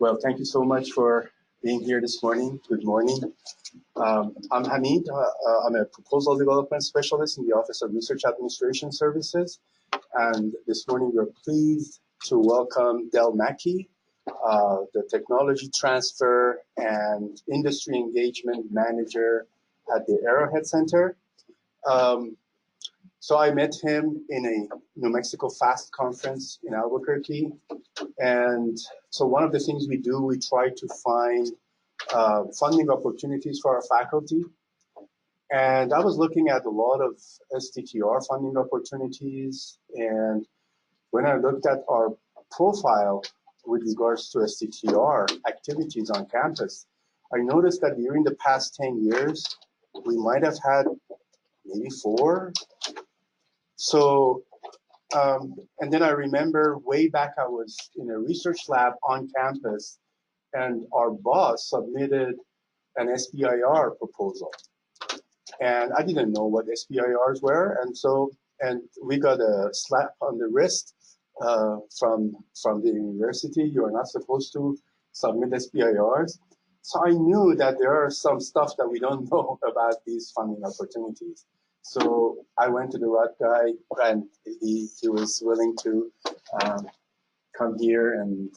Well, thank you so much for being here this morning. Good morning. I'm Hamid. I'm a proposal development specialist in the Office of Research Administration Services. And this morning we're pleased to welcome Del Mackey, the Technology Transfer and Industry Engagement Manager at the Arrowhead Center. So I met him in a New Mexico FAST conference in Albuquerque. And so one of the things we do, we try to find funding opportunities for our faculty. And I was looking at a lot of STTR funding opportunities. And when I looked at our profile with regards to STTR activities on campus, I noticed that during the past 10 years, we might have had maybe 4. So, and then I remember way back I was in a research lab on campus and our boss submitted an SBIR proposal. And I didn't know what SBIRs were. And we got a slap on the wrist from the university. You are not supposed to submit SBIRs. So I knew that there are some stuff that we don't know about these funding opportunities. So I went to the right guy, and he was willing to come here and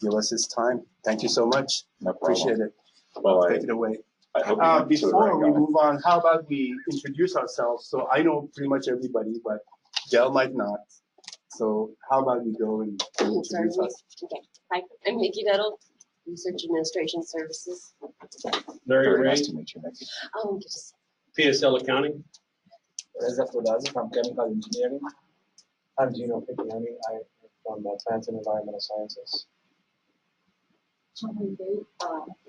give us his time. Thank you so much. No problem. Appreciate it. Well, take it away. I hope before we move on, how about we introduce ourselves? So I know pretty much everybody, but Del might not. So how about we go and introduce us? Okay. Hi, I'm Nikki Dettle, Research Administration Services. Very nice to meet you, Nikki. Oh, PSL Accounting. Reza Fudazi from Chemical Engineering. I'm Gino Piccioni. I'm from Plants and Environmental Sciences. Chong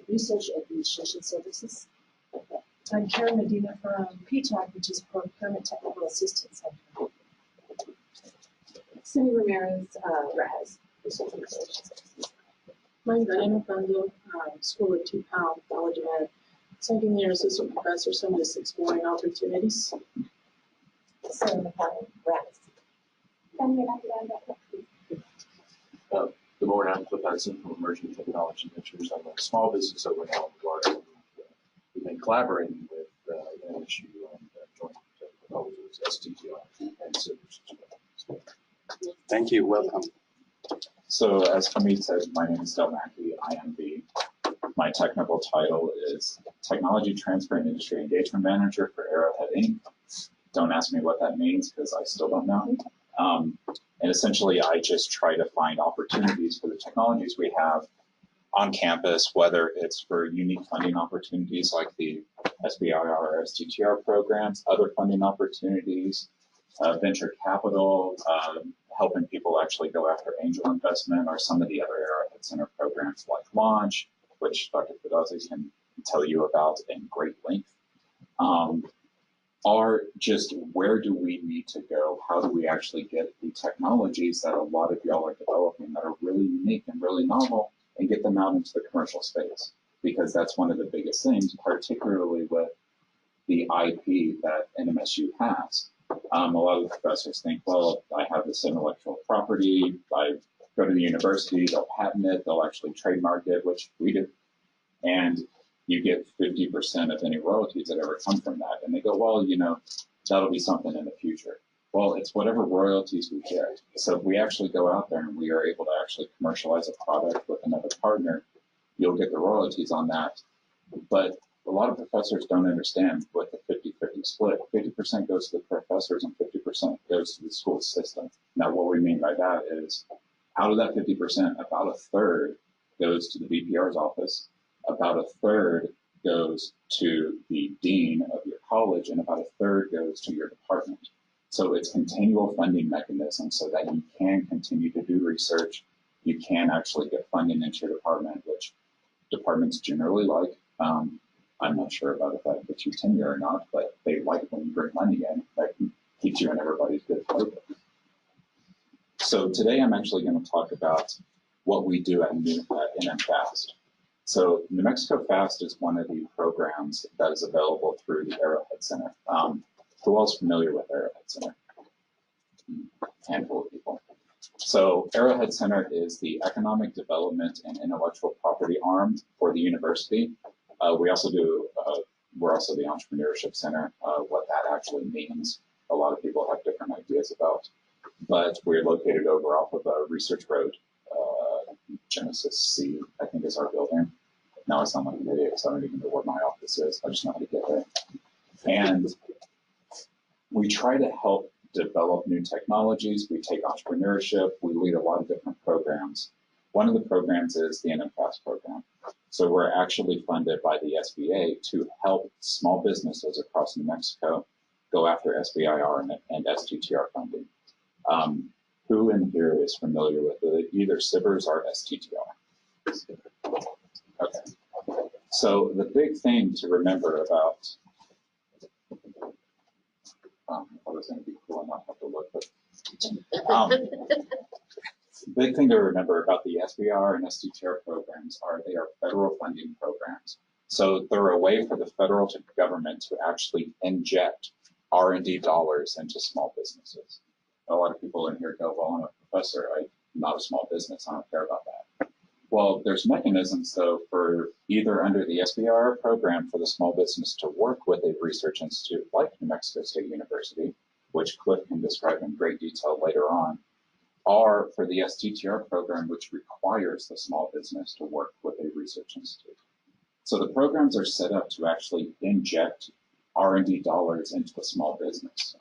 Research Administration Services. I'm Karen Medina from PTAC, which is Procurement Technical Assistance Center. Cindy Ramirez, RAS, Research Administration Services. I'm Diana Bundle, School of 2 Pound, College of Ed, second year assistant professor, so I'm just exploring opportunities. Sarah McCallum, RAS. Good morning, I'm Cliff Hudson from Emerging Technology Ventures. I'm a small business owner now in Florida. We've been collaborating with NMSU on joint proposals, STTR, and Sivir. Thank you. Welcome. So as Hamid said, my name is Del Mackey. My technical title is Technology Transfer and Industry Engagement Manager for Arrowhead Inc. Don't ask me what that means because I still don't know. And essentially, I just try to find opportunities for the technologies we have on campus, whether it's for unique funding opportunities like the SBIR or STTR programs, other funding opportunities, venture capital, helping people actually go after angel investment, or some of the other Arrowhead Center programs like Launch, which Dr. Fudazi can tell you about in great length. Are just where do we need to go? How do we actually get the technologies that a lot of y'all are developing that are really unique and really novel and get them out into the commercial space? Because that's one of the biggest things, particularly with the IP that NMSU has. A lot of the professors think, well, I have this intellectual property, I go to the university, they'll patent it, they'll actually trademark it, which we do. And you get 50% of any royalties that ever come from that. And they go, well, you know, that'll be something in the future. Well, it's whatever royalties we get. So if we actually go out there and we are able to actually commercialize a product with another partner, you'll get the royalties on that. But a lot of professors don't understand what the 50-50 split. 50% goes to the professors and 50% goes to the school system. Now, what we mean by that is out of that 50%, about a third goes to the VPR's office. About a third goes to the dean of your college, and about a third goes to your department. So it's continual funding mechanism so that you can continue to do research. You can actually get funding into your department, which departments generally like. I'm not sure about if that gets you tenure or not, but they like when you bring money in. That keeps you in everybody's good focus. So today I'm actually going to talk about what we do at NMFAST. So New Mexico FAST is one of the programs that is available through the Arrowhead Center. Who else is familiar with Arrowhead Center? A handful of people. So Arrowhead Center is the economic development and intellectual property arm for the university. We also do, we're also the entrepreneurship center. What that actually means, a lot of people have different ideas about. But we're located over off of Research Road. Genesis C, I think, is our building. Now I sound like an idiot because I don't even know where my office is. I just know how to get there. And we try to help develop new technologies. We take entrepreneurship. We lead a lot of different programs. One of the programs is the NMFAS program. So we're actually funded by the SBA to help small businesses across New Mexico go after SBIR and STTR funding. Who in here is familiar with either Sivir or STTR? Okay. So the big thing to remember about, I was going to be cool and not have to look, but big thing to remember about the SBIR and STTR programs are they are federal funding programs. So they're a way for the federal government to actually inject R&D dollars into small businesses. A lot of people in here go, well, I'm a professor, I'm not a small business, I don't care about that. Well, there's mechanisms, though, for either under the SBIR program for the small business to work with a research institute like New Mexico State University, which Cliff can describe in great detail later on, or for the STTR program, which requires the small business to work with a research institute. So the programs are set up to actually inject R&D dollars into a small business.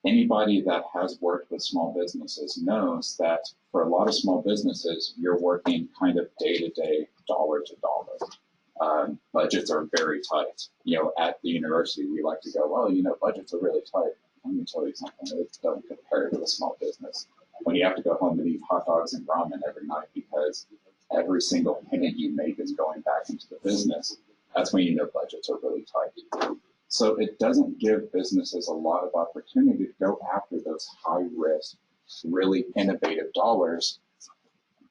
Anybody that has worked with small businesses knows that for a lot of small businesses, you're working kind of day-to-day, dollar to dollar. Budgets are very tight. You know, at the university, we like to go, well, you know, budgets are really tight. Let me tell you something, it doesn't compare to a small business. When you have to go home and eat hot dogs and ramen every night because every single penny you make is going back into the business, that's when you know budgets are really tight. So it doesn't give businesses a lot of opportunity to go after those high-risk, really innovative dollars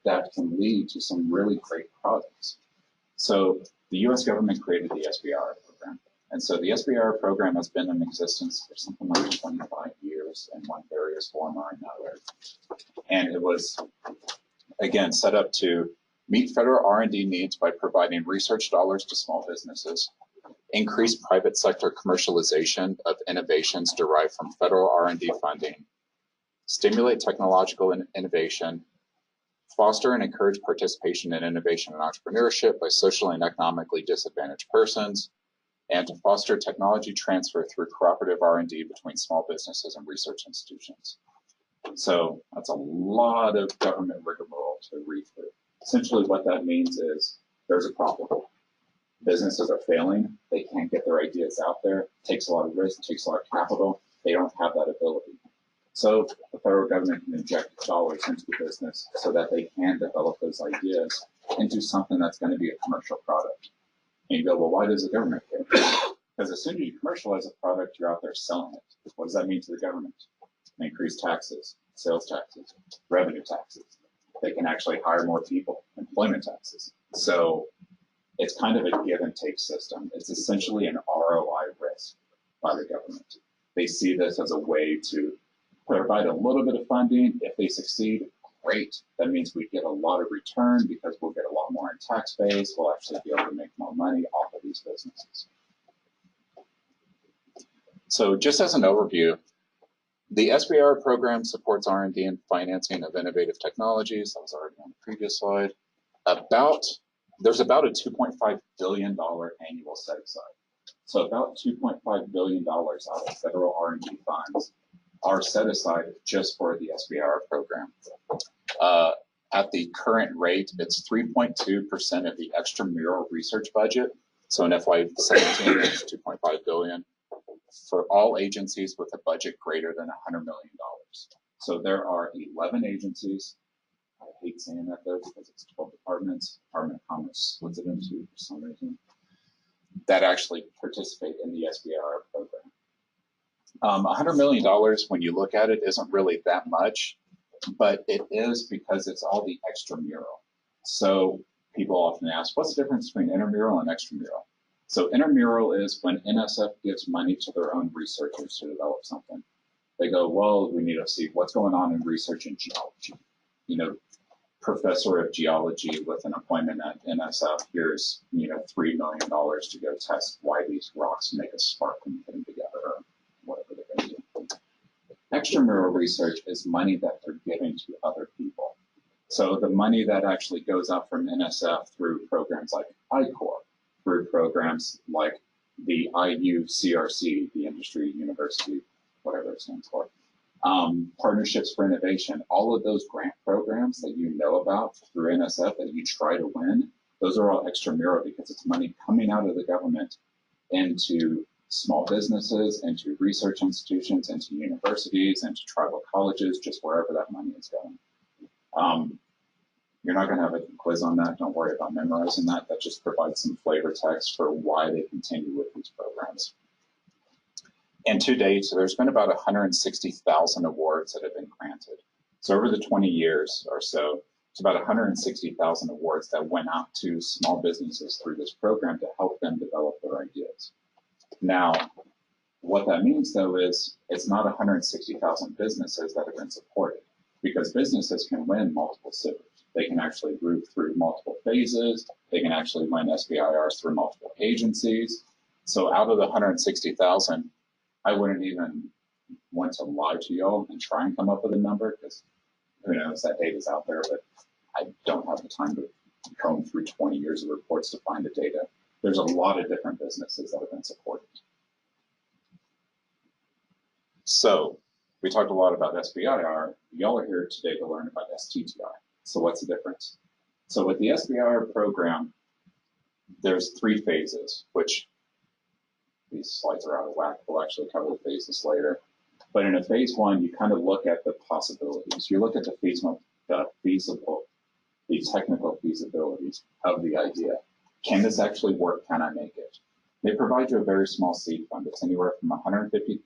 that can lead to some really great products. So the U.S. government created the SBIR program. And so the SBIR program has been in existence for something like 25 years in one various form or another. And it was, again, set up to meet federal R&D needs by providing research dollars to small businesses, increase private sector commercialization of innovations derived from federal R&D funding, stimulate technological innovation, foster and encourage participation in innovation and entrepreneurship by socially and economically disadvantaged persons, and to foster technology transfer through cooperative R&D between small businesses and research institutions. So that's a lot of government rigmarole to read through. Essentially what that means is there's a problem. Businesses are failing, they can't get their ideas out there, it takes a lot of risk, it takes a lot of capital, they don't have that ability. So the federal government can inject dollars into the business so that they can develop those ideas into something that's going to be a commercial product. And you go, well, why does the government care? Because as soon as you commercialize a product, you're out there selling it. What does that mean to the government? Increased taxes, sales taxes, revenue taxes. They can actually hire more people, employment taxes. So it's kind of a give and take system. It's essentially an ROI risk by the government. They see this as a way to provide a little bit of funding. If they succeed, great. That means we get a lot of return because we'll get a lot more in tax base. We'll actually be able to make more money off of these businesses. So just as an overview, the SBIR program supports R&D and financing of innovative technologies. That was already on the previous slide. There's about a $2.5 billion annual set aside. So about $2.5 billion out of federal R&D funds are set aside just for the SBIR program. At the current rate, it's 3.2% of the extramural research budget. So in FY17, it's $2.5 billion for all agencies with a budget greater than $100 million. So there are 11 agencies. I hate saying that though because it's 12 departments. Department of Commerce splits it into for some reason that actually participate in the SBIR program. $100 million, when you look at it, isn't really that much, but it is because it's all the extramural. So people often ask, what's the difference between intramural and extramural? So intramural is when NSF gives money to their own researchers to develop something. They go, well, we need to see what's going on in research in geology. You know, professor of geology with an appointment at NSF, here's, you know, $3 million to go test why these rocks make a spark when you put them together, or whatever they're going to do. Extramural research is money that they're giving to other people. So the money that actually goes up from NSF through programs like I-Corps, through programs like the IUCRC, the Industry University, whatever it stands for, Partnerships for Innovation, all of those grant programs that you know about through NSF that you try to win, those are all extramural because it's money coming out of the government into small businesses, into research institutions, into universities, into tribal colleges, just wherever that money is going. You're not going to have a quiz on that. Don't worry about memorizing that. That just provides some flavor text for why they continue with these programs. And to date, so there's been about 160,000 awards that have been granted. So over the 20 years or so, it's about 160,000 awards that went out to small businesses through this program to help them develop their ideas. Now, what that means, though, is it's not 160,000 businesses that have been supported, because businesses can win multiple Sivers. They can actually move through multiple phases. They can actually win SBIRs through multiple agencies. So out of the 160,000, I wouldn't even want to lie to y'all and try and come up with a number, because who knows, that data's out there, but I don't have the time to comb through 20 years of reports to find the data. There's a lot of different businesses that have been supported. So we talked a lot about SBIR. Y'all are here today to learn about STTR. So what's the difference? So with the SBIR program, there's 3 phases, which these slides are out of whack. We'll actually cover the phases later. But in a phase 1, you kind of look at the possibilities. You look at the technical feasibilities of the idea. Can this actually work? Can I make it? They provide you a very small seed fund. It's anywhere from 150,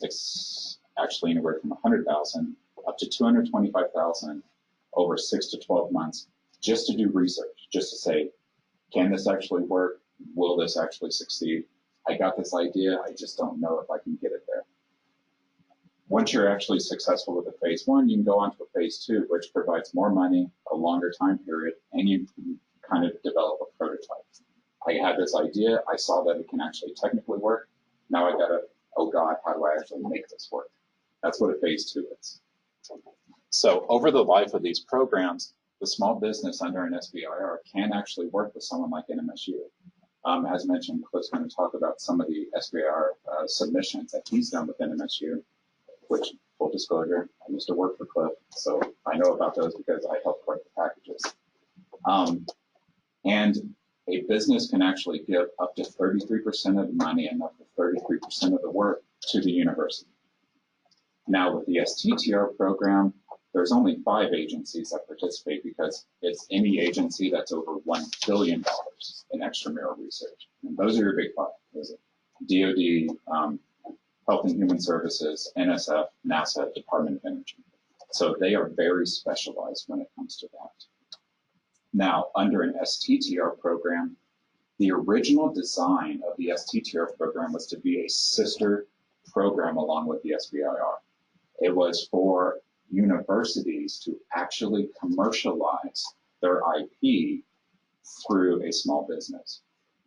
it's actually anywhere from 100,000 up to 225,000 over 6 to 12 months, just to do research, just to say, can this actually work? Will this actually succeed? I got this idea, I just don't know if I can get it there. Once you're actually successful with a phase 1, you can go on to a phase 2, which provides more money, a longer time period, and you can kind of develop a prototype. I had this idea, I saw that it can actually technically work. Now I gotta, oh God, how do I actually make this work? That's what a phase 2 is. So over the life of these programs, the small business under an SBIR can actually work with someone like NMSU. As mentioned, Cliff's going to talk about some of the SBIR submissions that he's done with NMSU, which, full disclosure, I used to work for Cliff, so I know about those because I helped write the packages. And a business can actually give up to 33% of the money and up to 33% of the work to the university. Now with the STTR program, there's only 5 agencies that participate because it's any agency that's over $1 billion in extramural research. And those are your big 5. Those are DOD, Health and Human Services, NSF, NASA, Department of Energy. So they are very specialized when it comes to that. Now, under an STTR program, the original design of the STTR program was to be a sister program along with the SBIR. It was for universities to actually commercialize their IP through a small business.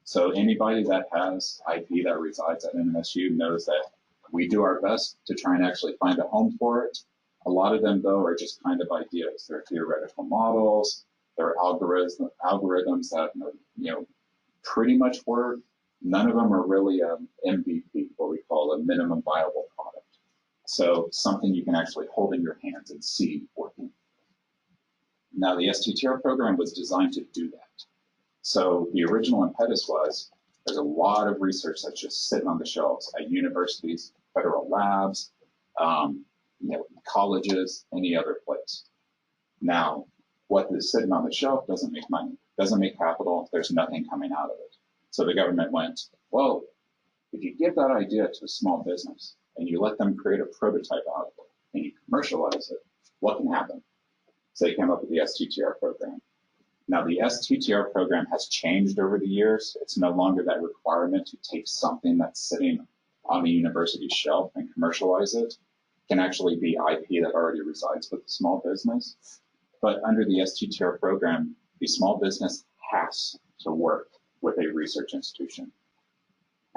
So anybody that has IP that resides at NMSU knows that we do our best to try and actually find a home for it. A lot of them, though, are just kind of ideas. They're theoretical models. They're algorithms that pretty much work. None of them are really an MVP, what we call a minimum viable product. So something you can actually hold in your hands and see working. Now, the STTR program was designed to do that. So the original impetus was there's a lot of research that's just sitting on the shelves at universities, federal labs, colleges, any other place. Now, what is sitting on the shelf doesn't make money, doesn't make capital, there's nothing coming out of it. So the government went, well, if you give that idea to a small business and you let them create a prototype out of it and you commercialize it, what can happen? So they came up with the STTR program. Now, the STTR program has changed over the years. It's no longer that requirement to take something that's sitting on the university shelf and commercialize it can actually be IP that already resides with the small business. But under the STTR program, the small business has to work with a research institution.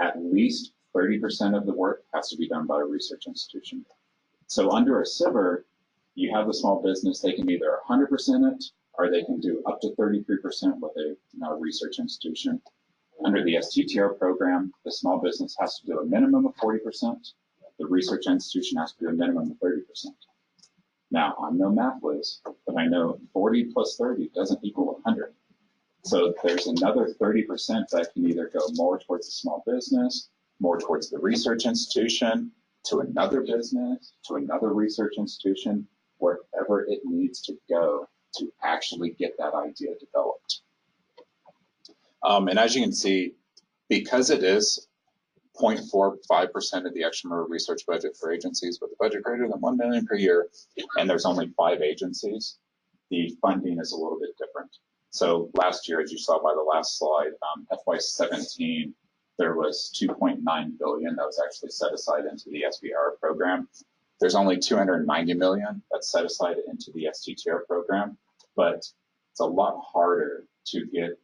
At least 30% of the work has to be done by a research institution. So under a Sivir, you have the small business, they can either 100% it, or they can do up to 33% with a research institution. Under the STTR program, the small business has to do a minimum of 40%. The research institution has to do a minimum of 30%. Now, I'm no math whiz, but I know 40 plus 30 doesn't equal 100. So there's another 30% that can either go more towards the small business, more towards the research institution, to another business, to another research institution, wherever it needs to go to actually get that idea developed. And as you can see, because it is 0.45% of the extramural research budget for agencies with a budget greater than $1 million per year, and there's only 5 agencies, the funding is a little bit different. So last year, as you saw by the last slide, FY17, there was $2.9 billion that was actually set aside into the SBIR program. There's only $290 million that's set aside into the STTR program, but it's a lot harder to get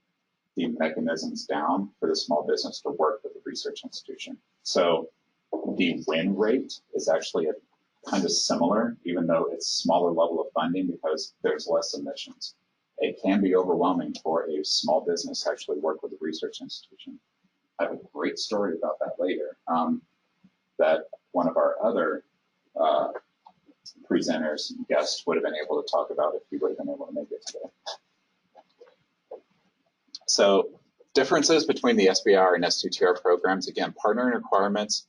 the mechanisms down for the small business to work with the research institution. So the win rate is actually kind of similar, even though it's smaller level of funding because there's less submissions. It can be overwhelming for a small business to actually work with a research institution. I have a great story about that later, that one of our other presenters, guests, would have been able to talk about if he would have been able to make it today. So differences between the SBIR and STTR programs, again, partnering requirements.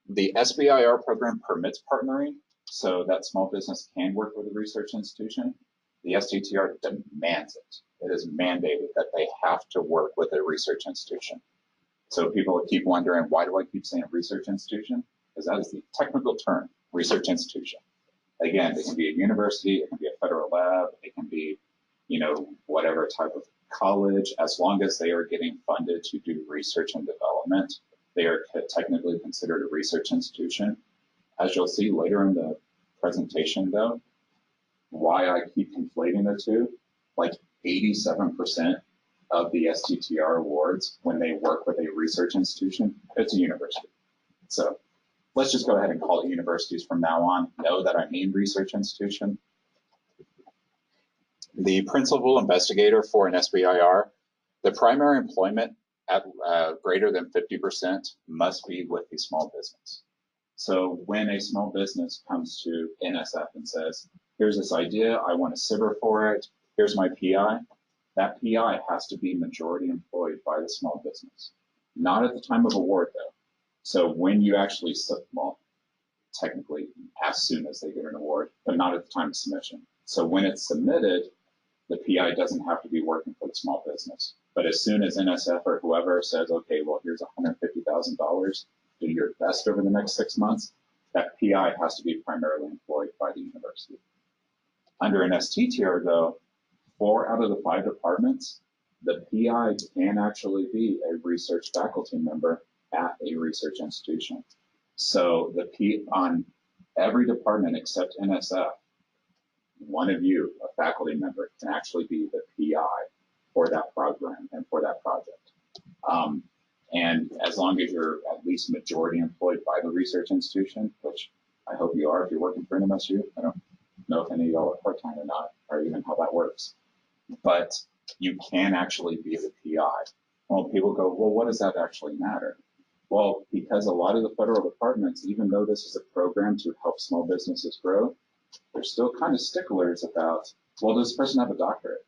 The SBIR program permits partnering, so that small business can work with a research institution. The STTR demands it. It is mandated that they have to work with a research institution. So people keep wondering, why do I keep saying research institution? Because that is the technical term, research institution. Again, it can be a university, it can be a federal lab, it can be, whatever type of college, as long as they are getting funded to do research and development, they are technically considered a research institution. As you'll see later in the presentation though, why I keep conflating the two, like 87% of the STTR awards, when they work with a research institution, it's a university. So let's just go ahead and call it universities from now on. Know that I mean research institution. The principal investigator for an SBIR, the primary employment at greater than 50% must be with the small business. So when a small business comes to NSF and says, here's this idea, I want a Sivir for it, here's my PI, that PI has to be majority employed by the small business. Not at the time of award though. So when you actually, well, technically as soon as they get an award, but not at the time of submission. So when it's submitted, the PI doesn't have to be working for the small business. But as soon as NSF or whoever says, okay, well, here's $150,000, do your best over the next 6 months, that PI has to be primarily employed by the university. Under an STTR though, 4 out of the 5 departments, the PI can actually be a research faculty member at a research institution. So on every department except NSF, one of you, a faculty member, can actually be the PI for that program and for that project. And as long as you're at least majority employed by the research institution, which I hope you are if you're working for NMSU. I don't know if any of y'all are part-time or not, or even how that works. But you can actually be the PI. Well, people go, well, what does that actually matter? Well, because a lot of the federal departments, even though this is a program to help small businesses grow, they're still kind of sticklers about, well, does this person have a doctorate?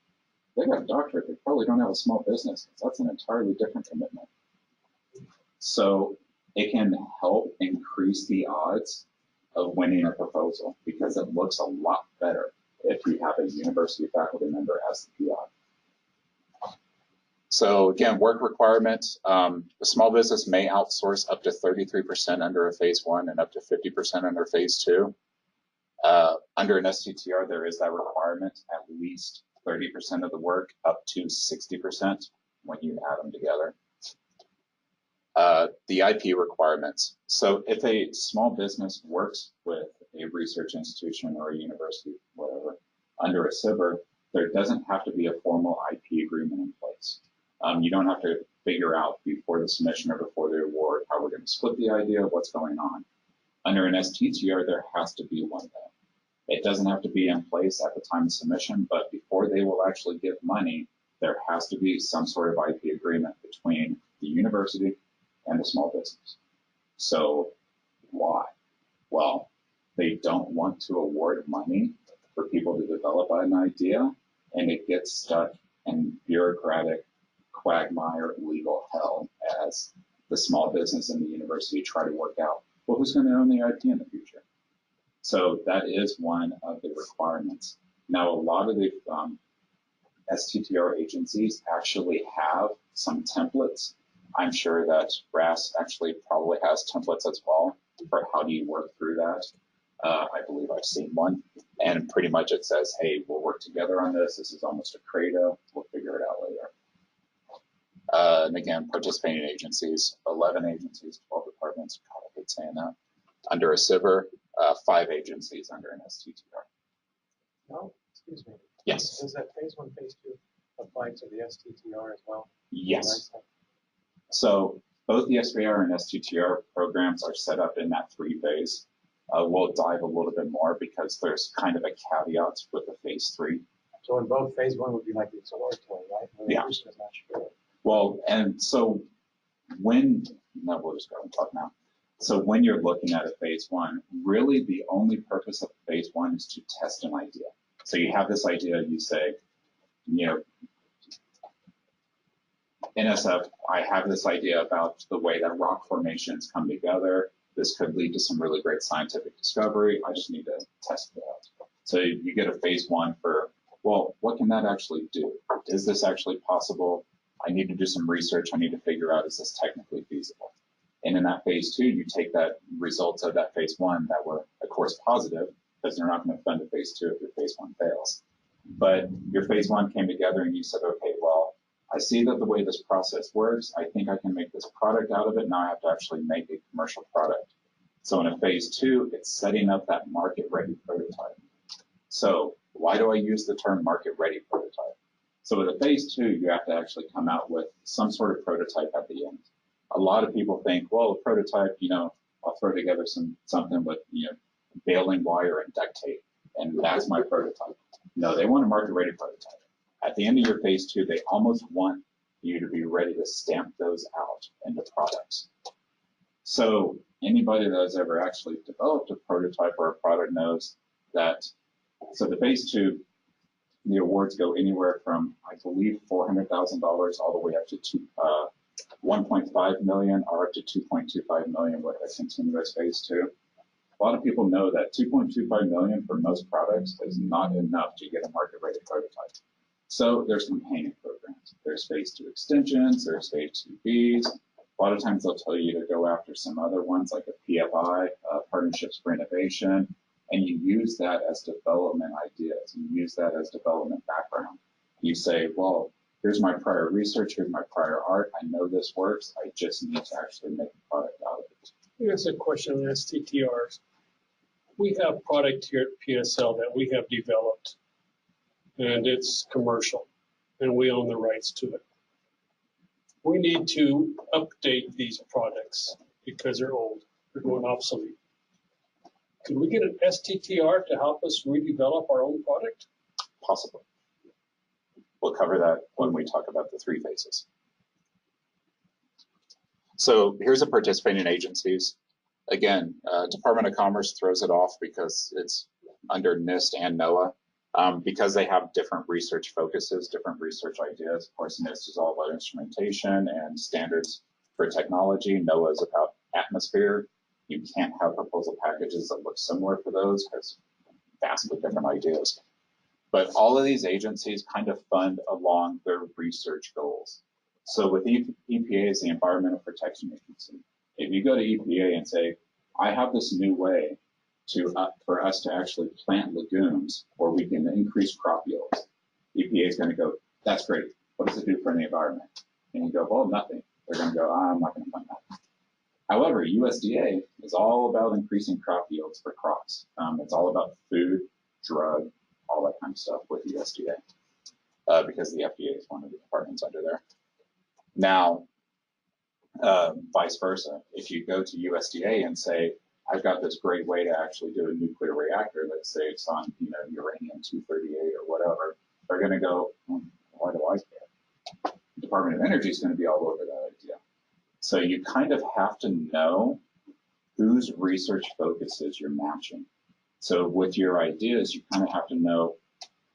They got a doctorate, they probably don't have a small business. That's an entirely different commitment. So it can help increase the odds of winning a proposal because it looks a lot better if you have a university faculty member as the PI. So again, work requirements, the small business may outsource up to 33% under a phase 1 and up to 50% under phase 2. Under an STTR, there is that requirement, at least 30% of the work, up to 60% when you add them together. The IP requirements. So if a small business works with a research institution or a university, whatever, under a Sivir, there doesn't have to be a formal IP agreement in place. You don't have to figure out before the submission or before the award how we're going to split the idea, what's going on. Under an STTR, there has to be one though. It doesn't have to be in place at the time of submission, but before they will actually give money, there has to be some sort of IP agreement between the university and the small business. So why? Well, they don't want to award money for people to develop an idea, and it gets stuck in bureaucratic quagmire legal hell as the small business and the university try to work out, well, who's going to own the IP in the future? So that is one of the requirements. Now, a lot of the STTR agencies actually have some templates. I'm sure that RAS actually probably has templates as well for how do you work through that. I believe I've seen one, and pretty much it says, hey, we'll work together on this. This is almost a credo. We'll figure it out later. And again, participating agencies, 11 agencies, 12 departments. God, I hate saying that. Under a Sivir, 5 agencies under an STTR. No, excuse me. Yes. Does that phase 1, phase 2 apply to the STTR as well? Yes. So both the SBIR and STTR programs are set up in that 3-phase. We'll dive a little bit more because there's kind of a caveat with the phase 3. So in both, phase 1 would be like the exploratory, right? Where the Yeah. person is not sure. Well, and so when, no, we'll just go and talk now. So when you're looking at a phase 1, really the only purpose of phase 1 is to test an idea. So you have this idea, you say, you know, NSF, I have this idea about the way that rock formations come together. This could lead to some really great scientific discovery. I just need to test it out. So you get a phase 1 for, well, what can that actually do? Is this actually possible? I need to do some research. I need to figure out, is this technically feasible? And in that phase 2, you take that results of that phase 1 that were, of course, positive, because they're not going to fund a phase 2 if your phase 1 fails. But your phase 1 came together and you said, okay, well, I see that the way this process works, I think I can make this product out of it. Now I have to actually make a commercial product. So in a phase 2, it's setting up that market-ready prototype. So why do I use the term market-ready prototype? So with a phase 2, you have to actually come out with some sort of prototype at the end. A lot of people think, well, a prototype, you know, I'll throw together something with, you know, baling wire and duct tape, and that's my prototype. No, they want a market-ready prototype. At the end of your phase 2, they almost want you to be ready to stamp those out into products. So anybody that has ever actually developed a prototype or a product knows that, so the phase 2, the awards go anywhere from, I believe, $400,000 all the way up to 1.5 million or up to 2.25 million with a continuous phase 2. A lot of people know that 2.25 million for most products is not enough to get a market-ready prototype. So there's companion programs. There's phase 2 extensions, there's phase 2Bs. A lot of times they'll tell you to go after some other ones like a PFI, Partnerships for Innovation, and you use that as development ideas. You use that as development background. You say, well, here's my prior research, here's my prior art, I know this works, I just need to actually make a product out of it. Here's a question on STTRs. We have product here at PSL that we have developed, and it's commercial, and we own the rights to it. We need to update these products because they're old, they're going obsolete. Could we get an STTR to help us redevelop our own product? Possibly. We'll cover that when we talk about the 3 phases. So here's the participating agencies. Again, Department of Commerce throws it off because it's under NIST and NOAA. Because they have different research focuses, different research ideas. Of course, NIST is all about instrumentation and standards for technology. NOAA is about atmosphere. You can't have proposal packages that look similar for those because vastly different ideas. But all of these agencies kind of fund along their research goals. So with EPA is the Environmental Protection Agency. If you go to EPA and say, I have this new way for us to actually plant legumes where we can increase crop yields, EPA is going to go, that's great. What does it do for the environment? And you go, well, nothing. They're going to go, I'm not going to fund that. However, USDA is all about increasing crop yields for crops. It's all about food, drug, all that kind of stuff with USDA because the FDA is one of the departments under there. Now, vice versa, if you go to USDA and say, I've got this great way to actually do a nuclear reactor that saves on, uranium-238 or whatever, they're going to go, why do I care? The Department of Energy is going to be all over that idea. So you kind of have to know whose research focuses you're matching. So with your ideas, you kind of have to know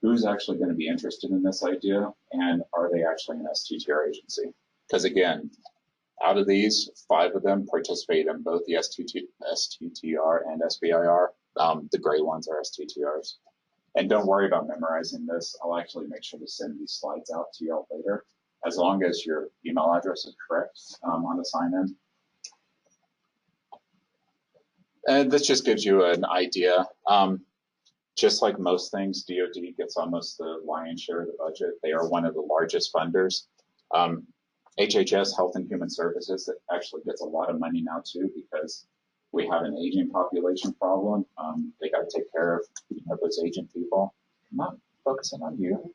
who's actually going to be interested in this idea and are they actually an STTR agency? Because again, out of these, 5 of them participate in both the STTR and SBIR. The gray ones are STTRs. And don't worry about memorizing this. I'll actually make sure to send these slides out to y'all later, as long as your email address is correct on the sign-in. And this just gives you an idea. Just like most things, DoD gets almost the lion's share of the budget. They are one of the largest funders. HHS, Health and Human Services, that actually gets a lot of money now too, because we have an aging population problem. They got to take care of those aging people. I'm not focusing on you.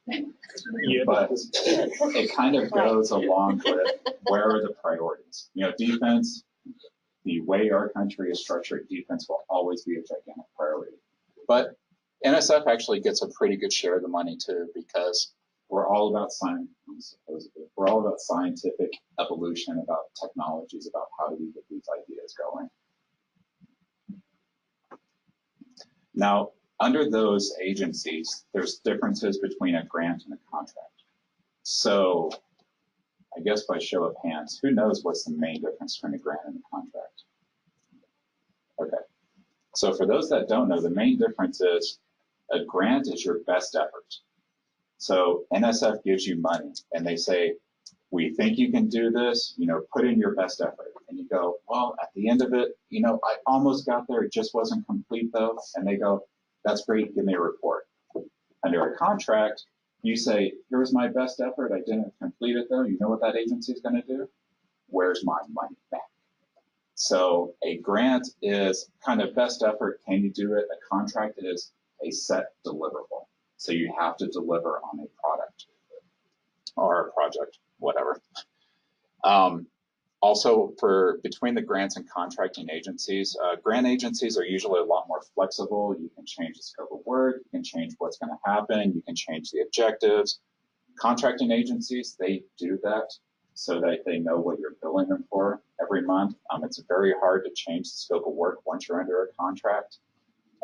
Yeah. But it kind of goes along with where are the priorities. Defense, the way our country is structured, defense will always be a gigantic priority. But NSF actually gets a pretty good share of the money too, because we're all about science. We're all about scientific evolution, about technologies, about how do we get these ideas going. Now, under those agencies, there's differences between a grant and a contract. So I guess by show of hands, who knows what's the main difference between a grant and a contract? Okay. So for those that don't know, the main difference is a grant is your best effort. So NSF gives you money and they say, we think you can do this, put in your best effort. And you go, well, at the end of it, I almost got there. It just wasn't complete though. And they go, that's great. Give me a report. Under a contract, you say, here's my best effort. I didn't complete it though. You know what that agency is going to do? Where's my money back? So a grant is kind of best effort. Can you do it? A contract is a set deliverable. So you have to deliver on a product or a project, whatever. Also, for between the grants and contracting agencies, grant agencies are usually a lot more flexible. You can change the scope of work, you can change what's going to happen, you can change the objectives. Contracting agencies, they do that so that they know what you're billing them for every month. It's very hard to change the scope of work once you're under a contract.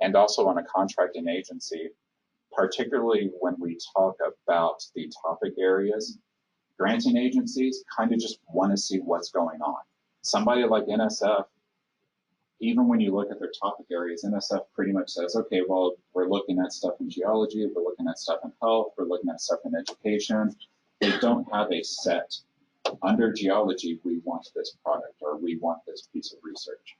And also on a contracting agency, particularly when we talk about the topic areas, granting agencies kind of just want to see what's going on. Somebody like NSF, even when you look at their topic areas, NSF pretty much says, okay, well, we're looking at stuff in geology, we're looking at stuff in health, we're looking at stuff in education. They don't have a set, under geology, we want this product or we want this piece of research.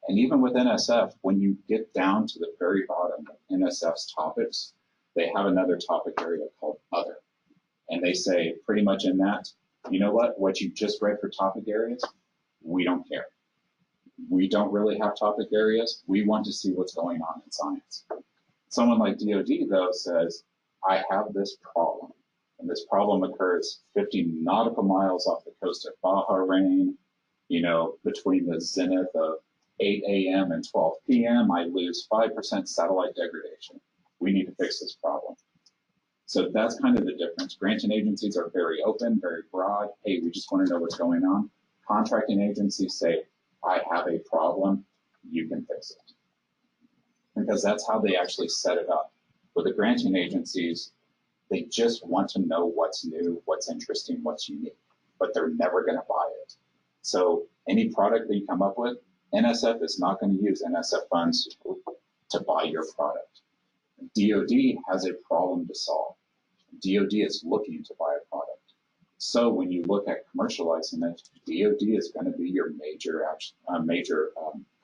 And even with NSF, when you get down to the very bottom of NSF's topics, they have another topic area called other. And they say pretty much in that, you know what you just read for topic areas, we don't care. We don't really have topic areas. We want to see what's going on in science. Someone like DoD, though, says, I have this problem. And this problem occurs 50 nautical miles off the coast of Bahrain. Between the zenith of 8 a.m. and 12 p.m., I lose 5% satellite degradation. We need to fix this problem. So that's kind of the difference. Granting agencies are very open, very broad. Hey, we just want to know what's going on. Contracting agencies say, I have a problem, you can fix it. Because that's how they actually set it up. With the granting agencies, they just want to know what's new, what's interesting, what's unique, but they're never going to buy it. So any product that you come up with, NSF is not going to use NSF funds to buy your product. DoD has a problem to solve. DoD is looking to buy a product. So when you look at commercializing it, DoD is going to be your major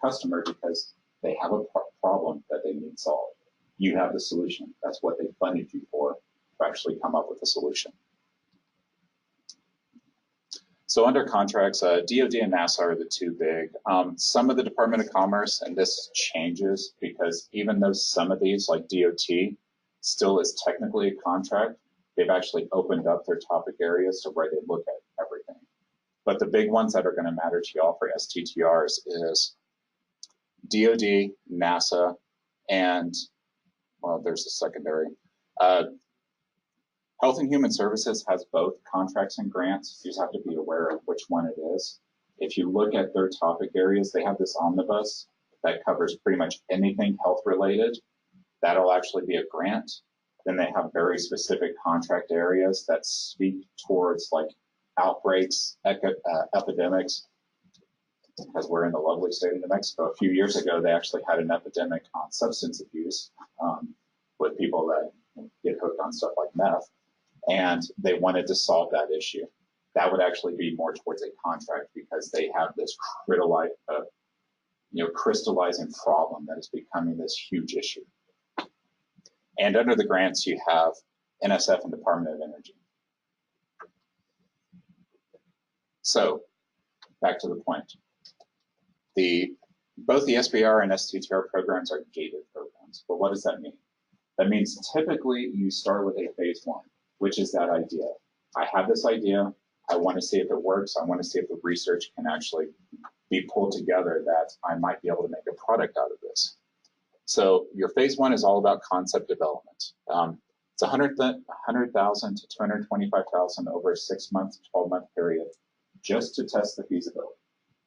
customer because they have a problem that they need solved. You have the solution. That's what they funded you for, to actually come up with a solution. So under contracts, DoD and NASA are the two big. Some of the Department of Commerce, and this changes because even though some of these, like DOT, still is technically a contract, they've actually opened up their topic areas to where they look at everything. But the big ones that are going to matter to y'all for STTRs is DoD, NASA, and, well, there's a secondary. Health and Human Services has both contracts and grants. You just have to be aware of which one it is. If you look at their topic areas, they have this omnibus that covers pretty much anything health related. That'll actually be a grant. Then they have very specific contract areas that speak towards like outbreaks, epidemics. Because we're in the lovely state of New Mexico, a few years ago, they actually had an epidemic on substance abuse with people that get hooked on stuff like meth. And they wanted to solve that issue. That would actually be more towards a contract because they have this crystallizing problem that is becoming this huge issue. And under the grants, you have NSF and Department of Energy. So back to the point. Both the SBIR and STTR programs are gated programs. But what does that mean? That means typically you start with a phase one, which is that idea. I have this idea. I want to see if it works. I want to see if the research can actually be pulled together that I might be able to make a product out of this. So your phase one is all about concept development. It's 100,000 to 225,000 over a 6-month, 12-month period just to test the feasibility.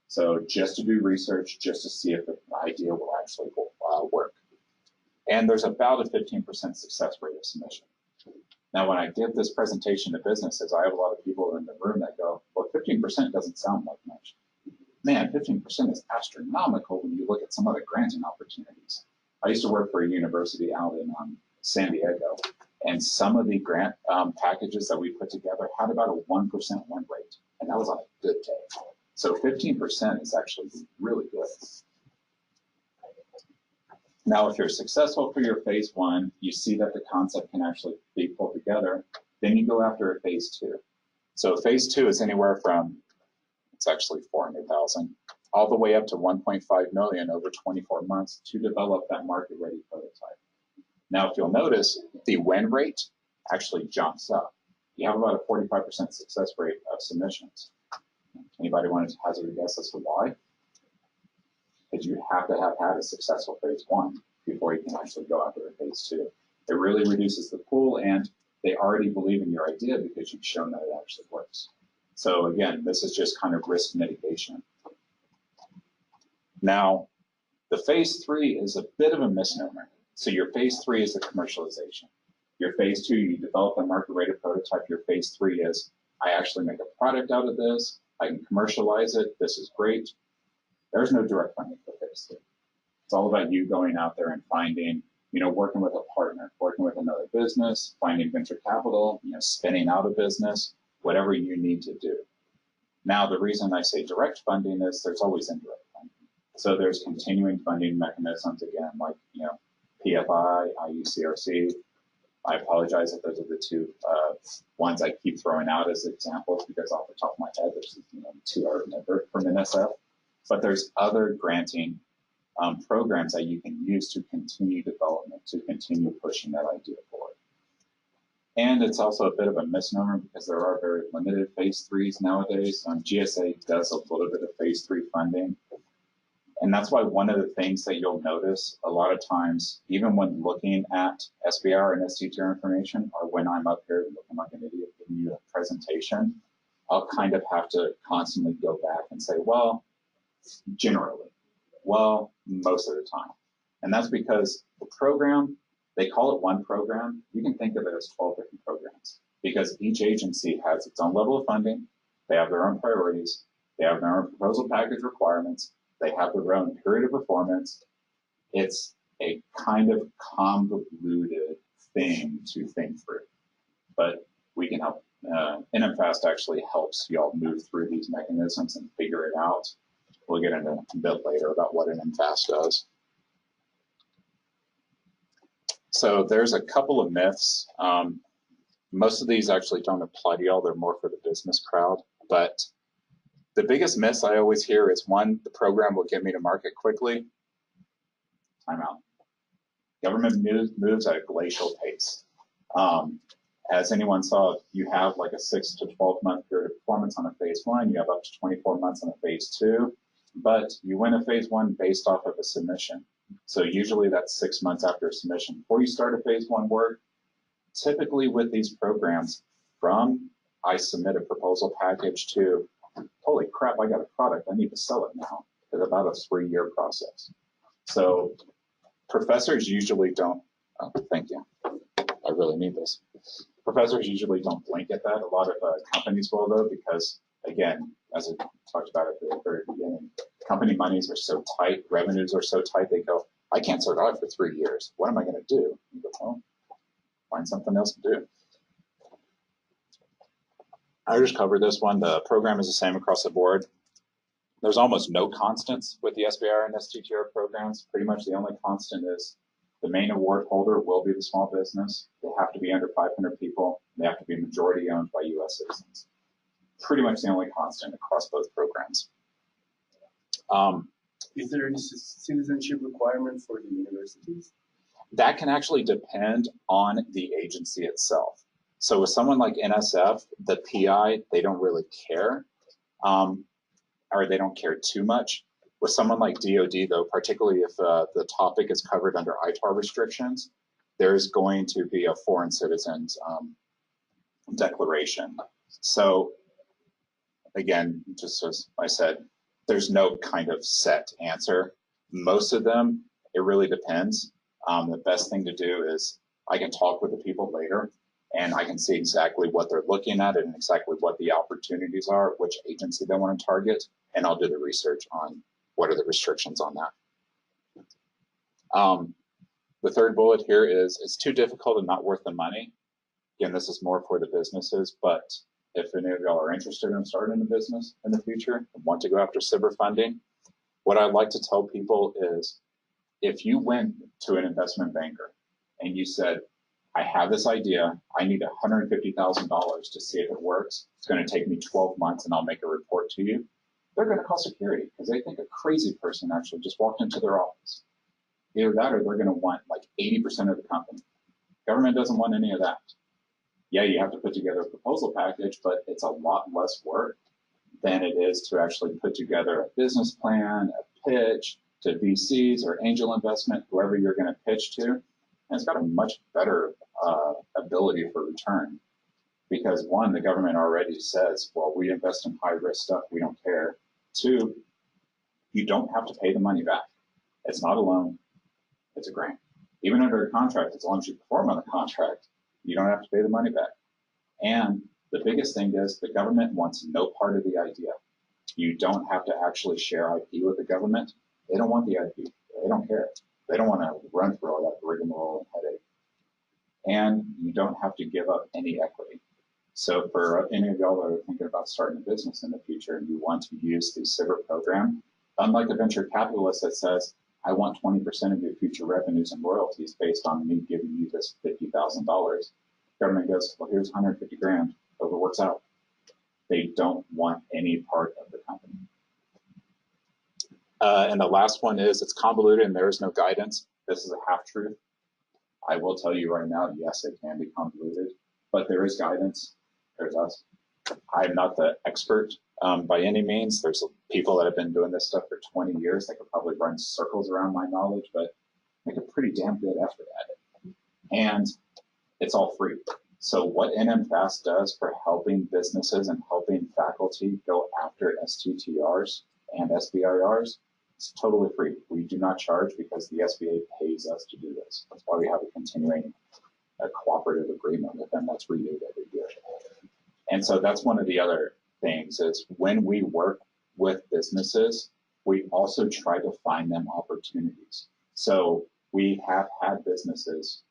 So just to do research, just to see if the idea will actually work. And there's about a 15% success rate of submission. Now, when I give this presentation to businesses, I have a lot of people in the room that go, well, 15% doesn't sound like much. Man, 15% is astronomical when you look at some of the granting opportunities. I used to work for a university out in San Diego, and some of the grant packages that we put together had about a 1% win rate, and that was on a good day. So 15% is actually really good. Now, if you're successful for your phase one, you see that the concept can actually be pulled together, then you go after a phase two. So phase two is anywhere from, it's actually 400,000, all the way up to 1.5 million over 24 months to develop that market-ready prototype. Now, if you'll notice, the win rate actually jumps up. You have about a 45% success rate of submissions. Anybody want to hazard a guess as to why? Because you have to have had a successful phase one before you can actually go after a phase two. It really reduces the pool, and they already believe in your idea because you've shown that it actually works. So again, this is just kind of risk mitigation. Now, the phase three is a bit of a misnomer. So your phase three is the commercialization. Your phase two, you develop a market-rated prototype. Your phase three is, I actually make a product out of this. I can commercialize it. This is great. There's no direct funding for phase three. It's all about you going out there and finding, working with a partner, working with another business, finding venture capital, spinning out a business, whatever you need to do. Now, the reason I say direct funding is there's always indirect funding. So there's continuing funding mechanisms, again, like, PFI, IUCRC. I apologize if those are the two ones I keep throwing out as examples because off the top of my head, there's two I remember from NSF. But there's other granting programs that you can use to continue development, to continue pushing that idea forward. And it's also a bit of a misnomer because there are very limited phase threes nowadays. GSA does a little bit of phase three funding. And that's why one of the things that you'll notice a lot of times, even when looking at SBIR and STTR information, or when I'm up here looking like an idiot giving you a presentation, I'll kind of have to constantly go back and say, well, generally, well, most of the time. And that's because the program, they call it one program. You can think of it as 12 different programs because each agency has its own level of funding. They have their own priorities. They have their own proposal package requirements. They have their own period of performance. It's a kind of convoluted thing to think through, but we can help. NMFAST actually helps y'all move through these mechanisms and figure it out. We'll get into a bit later about what NMFAST does. So there's a couple of myths. Most of these actually don't apply to y'all. They're more for the business crowd, but The biggest miss I always hear is one, the program will get me to market quickly. Time out. Government moves at a glacial pace. As anyone saw, you have like a 6 to 12 month period of performance on a phase 1. You have up to 24 months on a phase 2, but you win a phase 1 based off of a submission. So usually that's 6 months after a submission. Before you start a phase 1 work, typically with these programs, from I submit a proposal package to, holy crap, I got a product, I need to sell it now, is about a 3-year process. So professors usually don't, oh, thank you, I really need this. Professors usually don't blink at that. A lot of companies will though, because again, as I talked about at the very beginning, company monies are so tight, revenues are so tight, they go, I can't survive for 3 years. What am I gonna do? You go, well, find something else to do. I just covered this one. The program is the same across the board. There's almost no constants with the SBIR and STTR programs. Pretty much the only constant is the main award holder will be the small business. They have to be under 500 people. They have to be majority owned by US citizens. Pretty much the only constant across both programs. Is there any citizenship requirement for the universities? That can actually depend on the agency itself. So with someone like NSF, the PI, they don't really care, or they don't care too much. With someone like DoD, though, particularly if the topic is covered under ITAR restrictions, there's going to be a foreign citizens declaration. So again, just as I said, there's no kind of set answer. Most of them, it really depends. The best thing to do is I can talk with the people later and I can see exactly what they're looking at and exactly what the opportunities are, which agency they want to target, and I'll do the research on what are the restrictions on that. The third bullet here is it's too difficult and not worth the money. Again, this is more for the businesses, but if any of y'all are interested in starting a business in the future and want to go after Sivir funding, what I'd like to tell people is if you went to an investment banker and you said, I have this idea, I need $150,000 to see if it works, it's going to take me 12 months and I'll make a report to you, they're going to call security because they think a crazy person actually just walked into their office. Either that or they're going to want like 80% of the company. Government doesn't want any of that. Yeah, you have to put together a proposal package, but it's a lot less work than it is to actually put together a business plan, a pitch to VCs or angel investment, whoever you're going to pitch to. And it's got a much better ability for return because one, the government already says, well, we invest in high risk stuff, we don't care. Two, you don't have to pay the money back. It's not a loan, it's a grant. Even under a contract, as long as you perform on the contract, you don't have to pay the money back. And the biggest thing is the government wants no part of the idea. You don't have to actually share IP with the government. They don't want the IP. They don't care. They don't want to run through all that rigmarole and headache. And you don't have to give up any equity. So for any of y'all that are thinking about starting a business in the future and you want to use the Sivir program, unlike a venture capitalist that says, I want 20% of your future revenues and royalties based on me giving you this $50,000. Government goes, well, here's 150 grand. Hope it works out. They don't want any part of the company. And the last one is it's convoluted and there is no guidance. This is a half truth. I will tell you right now, yes, it can be convoluted, but there is guidance. There's us. I'm not the expert by any means. There's people that have been doing this stuff for 20 years that could probably run circles around my knowledge, but make a pretty damn good effort at it. And it's all free. So what NMFAS does for helping businesses and helping faculty go after STTRs and SBIRs, it's totally free. We do not charge because the SBA pays us to do this. That's why we have a continuing cooperative agreement with them that's renewed every year. And so that's one of the other things is when we work with businesses, we also try to find them opportunities. So we have had businesses,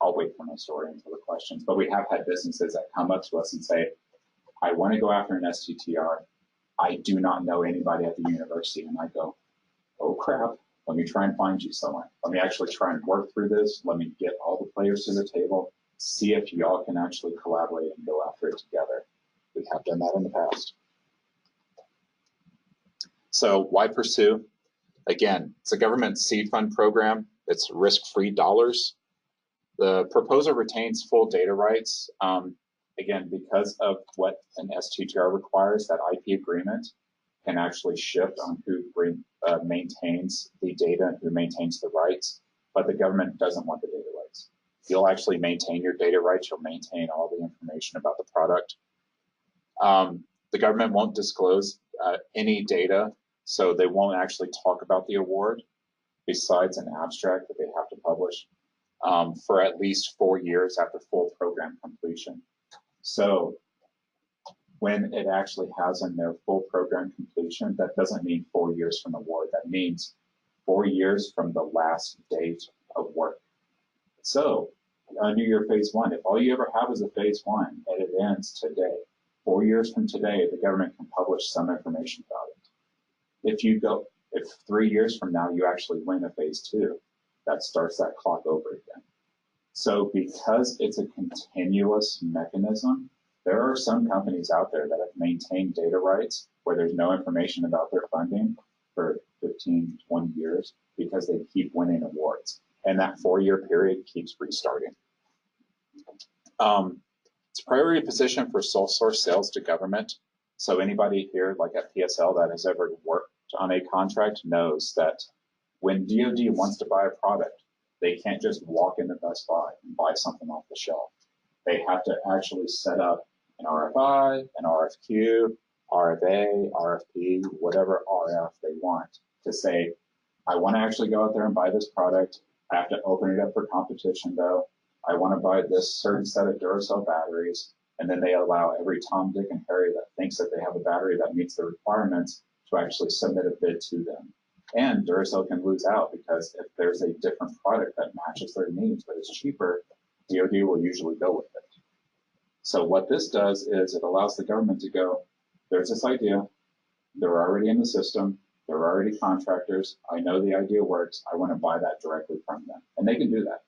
I'll wait for my story until the questions, but we have had businesses that come up to us and say, I want to go after an STTR. I do not know anybody at the university. And I go, oh crap, let me try and find you someone. Let me actually try and work through this. Let me get all the players to the table, see if y'all can actually collaborate and go after it together. We have done that in the past. So why pursue? Again, it's a government seed fund program. It's risk-free dollars. The proposer retains full data rights. Again, because of what an STTR requires, that IP agreement can actually shift on who maintains the data and who maintains the rights, but the government doesn't want the data rights. You'll actually maintain your data rights. You'll maintain all the information about the product. The government won't disclose any data, so they won't actually talk about the award besides an abstract that they have to publish for at least 4 years after full program completion. So when it actually has in their full program completion, that doesn't mean 4 years from award. That means 4 years from the last date of work. So under your phase one, if all you ever have is a phase one and it ends today, 4 years from today, the government can publish some information about it. If 3 years from now you actually win a phase two, that starts that clock over again. So because it's a continuous mechanism, there are some companies out there that have maintained data rights where there's no information about their funding for 15, 20 years because they keep winning awards. And that 4-year period keeps restarting. It's a priority position for sole source sales to government. So anybody here, like at PSL, that has ever worked on a contract knows that when DoD wants to buy a product, they can't just walk into Best Buy and buy something off the shelf. They have to actually set up an RFI, an RFQ, RFA, RFP, whatever RF they want to say, I want to actually go out there and buy this product. I have to open it up for competition though. I want to buy this certain set of Duracell batteries. And then they allow every Tom, Dick, and Harry that thinks that they have a battery that meets the requirements to actually submit a bid to them. And Duracell can lose out because if there's a different product that matches their needs but is cheaper, DoD will usually go with it. So what this does is it allows the government to go, there's this idea, they're already in the system, they're already contractors, I know the idea works, I want to buy that directly from them. And they can do that.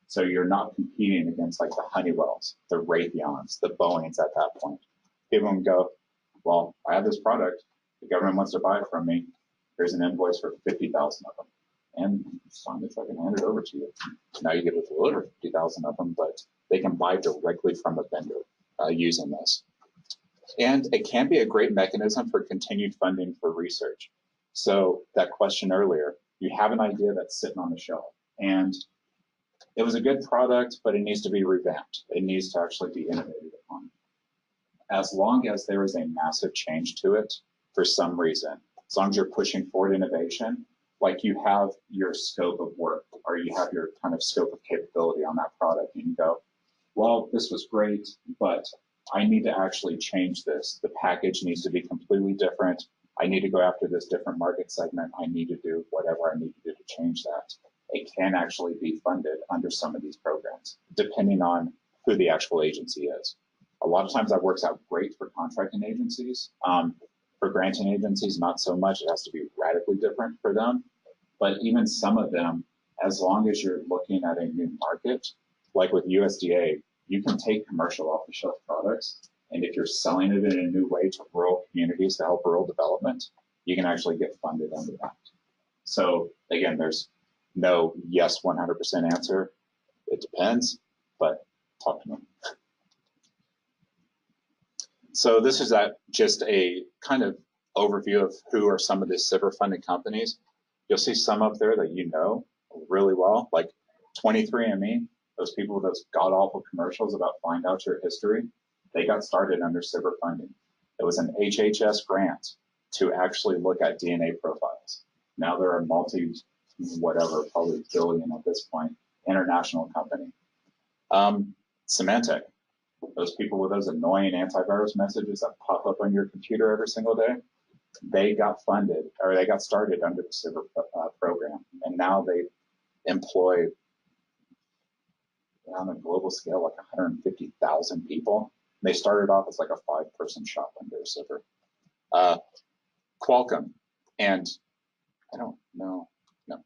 So you're not competing against like the Honeywells, the Raytheons, the Boeings at that point. People can go, well, I have this product, the government wants to buy it from me, here's an invoice for 50,000 of them. And sign the check and hand it over to you. Now you get to deliver 50,000 of them, but they can buy directly from a vendor using this. And it can be a great mechanism for continued funding for research. So that question earlier, you have an idea that's sitting on the shelf and it was a good product, but it needs to be revamped. It needs to actually be innovated upon. As long as there is a massive change to it for some reason, as long as you're pushing forward innovation, like you have your scope of work or you have your kind of scope of capability on that product and you go, well, this was great, but I need to actually change this. The package needs to be completely different. I need to go after this different market segment. I need to do whatever I need to do to change that. It can actually be funded under some of these programs, depending on who the actual agency is. A lot of times that works out great for contracting agencies. For granting agencies, not so much. It has to be radically different for them. But even some of them, as long as you're looking at a new market, like with USDA, you can take commercial off-the-shelf products, and if you're selling it in a new way to rural communities to help rural development, you can actually get funded under that. So again, there's no yes 100% answer. It depends, but talk to me. So this is just a kind of overview of who are some of the Sivir funded companies. You'll see some up there that you know really well, like 23andMe, those people with those god-awful commercials about find out your history. They got started under Sivir funding. It was an HHS grant to actually look at DNA profiles. Now they're a whatever, probably billion at this point, international company. Symantec, those people with those annoying antivirus messages that pop up on your computer every single day, they got funded, or they got started under the Sivir program. And now they employ, on a global scale, like 150,000 people. They started off as like a 5-person shop under Sivir. Qualcomm, and I don't know, no.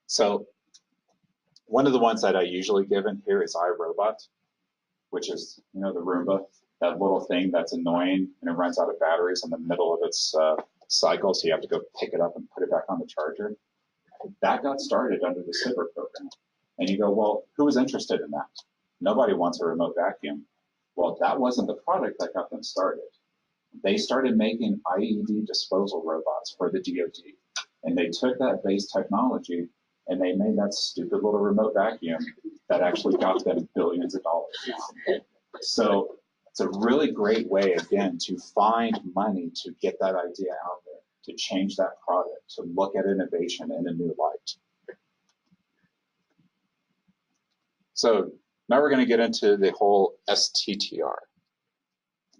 So one of the ones that I usually give in here is iRobot, which is, you know, the Roomba, that little thing that's annoying and it runs out of batteries in the middle of its cycle, so you have to go pick it up and put it back on the charger. That got started under the Sivir program. And you go, well, who was interested in that? Nobody wants a remote vacuum. Well, that wasn't the product that got them started. They started making IED disposal robots for the DoD. And they took that base technology and they made that stupid little remote vacuum that actually got them billions of dollars. So it's a really great way, again, to find money to get that idea out there, to change that product, to look at innovation in a new light. So now we're going to get into the whole STTR.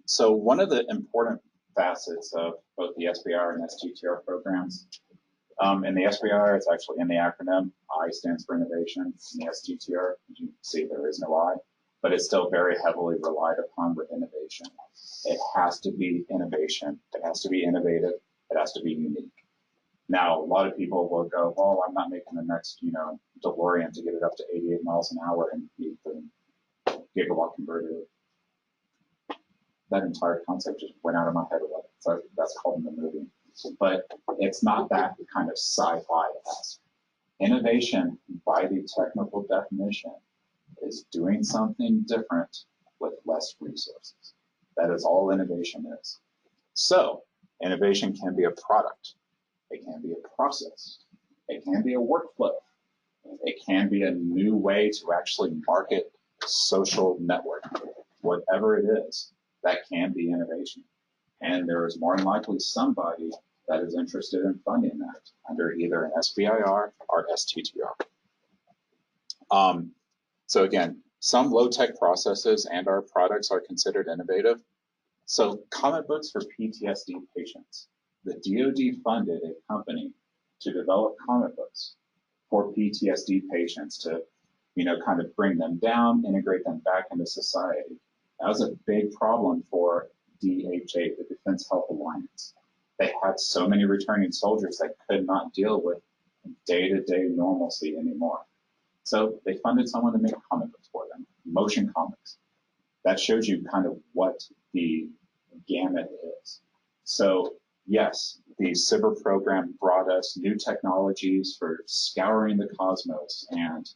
So one of the important facets of both the SBIR and STTR programs, in the SBIR, it's actually in the acronym. I stands for innovation. In the STTR, as you can see, there is no I, but it's still very heavily relied upon with innovation. It has to be innovation. It has to be innovative. It has to be unique. Now, a lot of people will go, well, I'm not making the next, DeLorean to get it up to 88 miles an hour and meet the gigawatt converter. That entire concept just went out of my head. So that's called in the movie. But it's not that kind of sci-fi-esque. Innovation, by the technical definition, is doing something different with less resources. That is all innovation is. So, innovation can be a product. It can be a process. It can be a workflow. It can be a new way to actually market a social network. Whatever it is, that can be innovation. And there is more than likely somebody that is interested in funding that under either an SBIR or STTR. So again, some low-tech processes and our products are considered innovative. So comic books for PTSD patients. The DoD funded a company to develop comic books for PTSD patients to, kind of bring them down, integrate them back into society. That was a big problem for DHA, the Defense Health Alliance. They had so many returning soldiers that could not deal with day-to-day normalcy anymore. So they funded someone to make comic books for them, motion comics. That shows you kind of what the gamut is. So yes, the Sivir program brought us new technologies for scouring the cosmos and,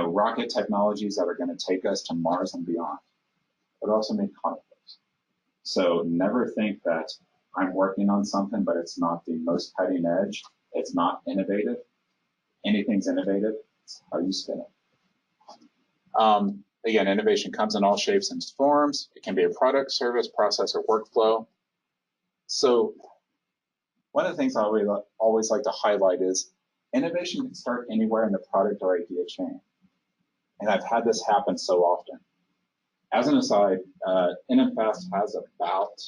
rocket technologies that are going to take us to Mars and beyond. But also made comic books. So never think that I'm working on something, but it's not the most cutting edge. It's not innovative. Anything's innovative. It's how you spin it. Again, innovation comes in all shapes and forms. It can be a product, service, process, or workflow. So one of the things I always like to highlight is innovation can start anywhere in the product or idea chain. And I've had this happen so often. As an aside, NMFast has about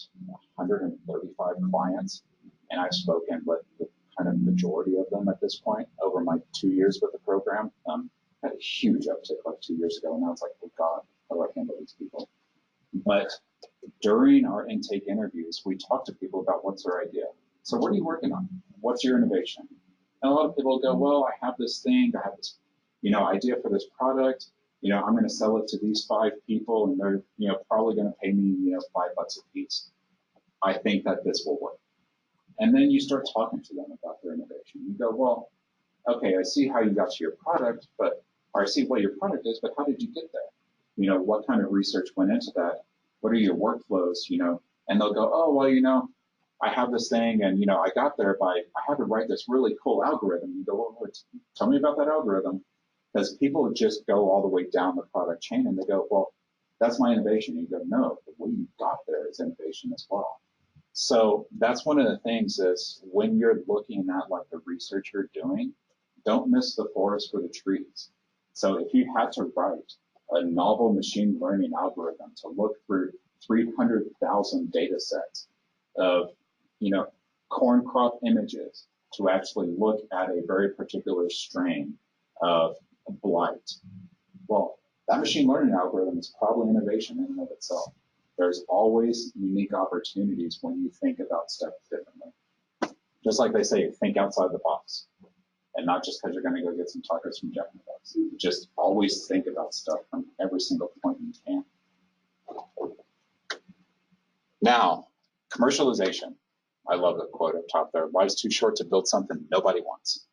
135 clients, and I've spoken with the kind of majority of them at this point over my 2 years with the program. Had a huge uptick like 2 years ago, and now it's like, oh God, how do I handle these people? But during our intake interviews, we talk to people about what's their idea. So what are you working on? What's your innovation? And a lot of people go, well, I have this thing, I have this, idea for this product. I'm going to sell it to these 5 people, and they're, probably going to pay me, $5 a piece. I think that this will work. And then you start talking to them about their innovation. You go, well, okay, I see how you got to your product, or I see what your product is, but how did you get there? What kind of research went into that? What are your workflows? And they'll go, oh, well, I have this thing, and I got there by I had to write this really cool algorithm. You go, well, tell me about that algorithm. Because people just go all the way down the product chain and they go, well, that's my innovation. And you go, no, the way you got there is innovation as well. So that's one of the things is when you're looking at like the research you're doing, don't miss the forest for the trees. So if you had to write a novel machine learning algorithm to look through 300,000 data sets of, corn crop images to actually look at a very particular strain of blight. Well, that machine learning algorithm is probably innovation in and of itself. There's always unique opportunities when you think about stuff differently. Just like they say, think outside the box. And not just because you're going to go get some tacos from Jack in the Box. Just always think about stuff from every single point you can. Now, commercialization. I love the quote up top there. Life's too short to build something nobody wants.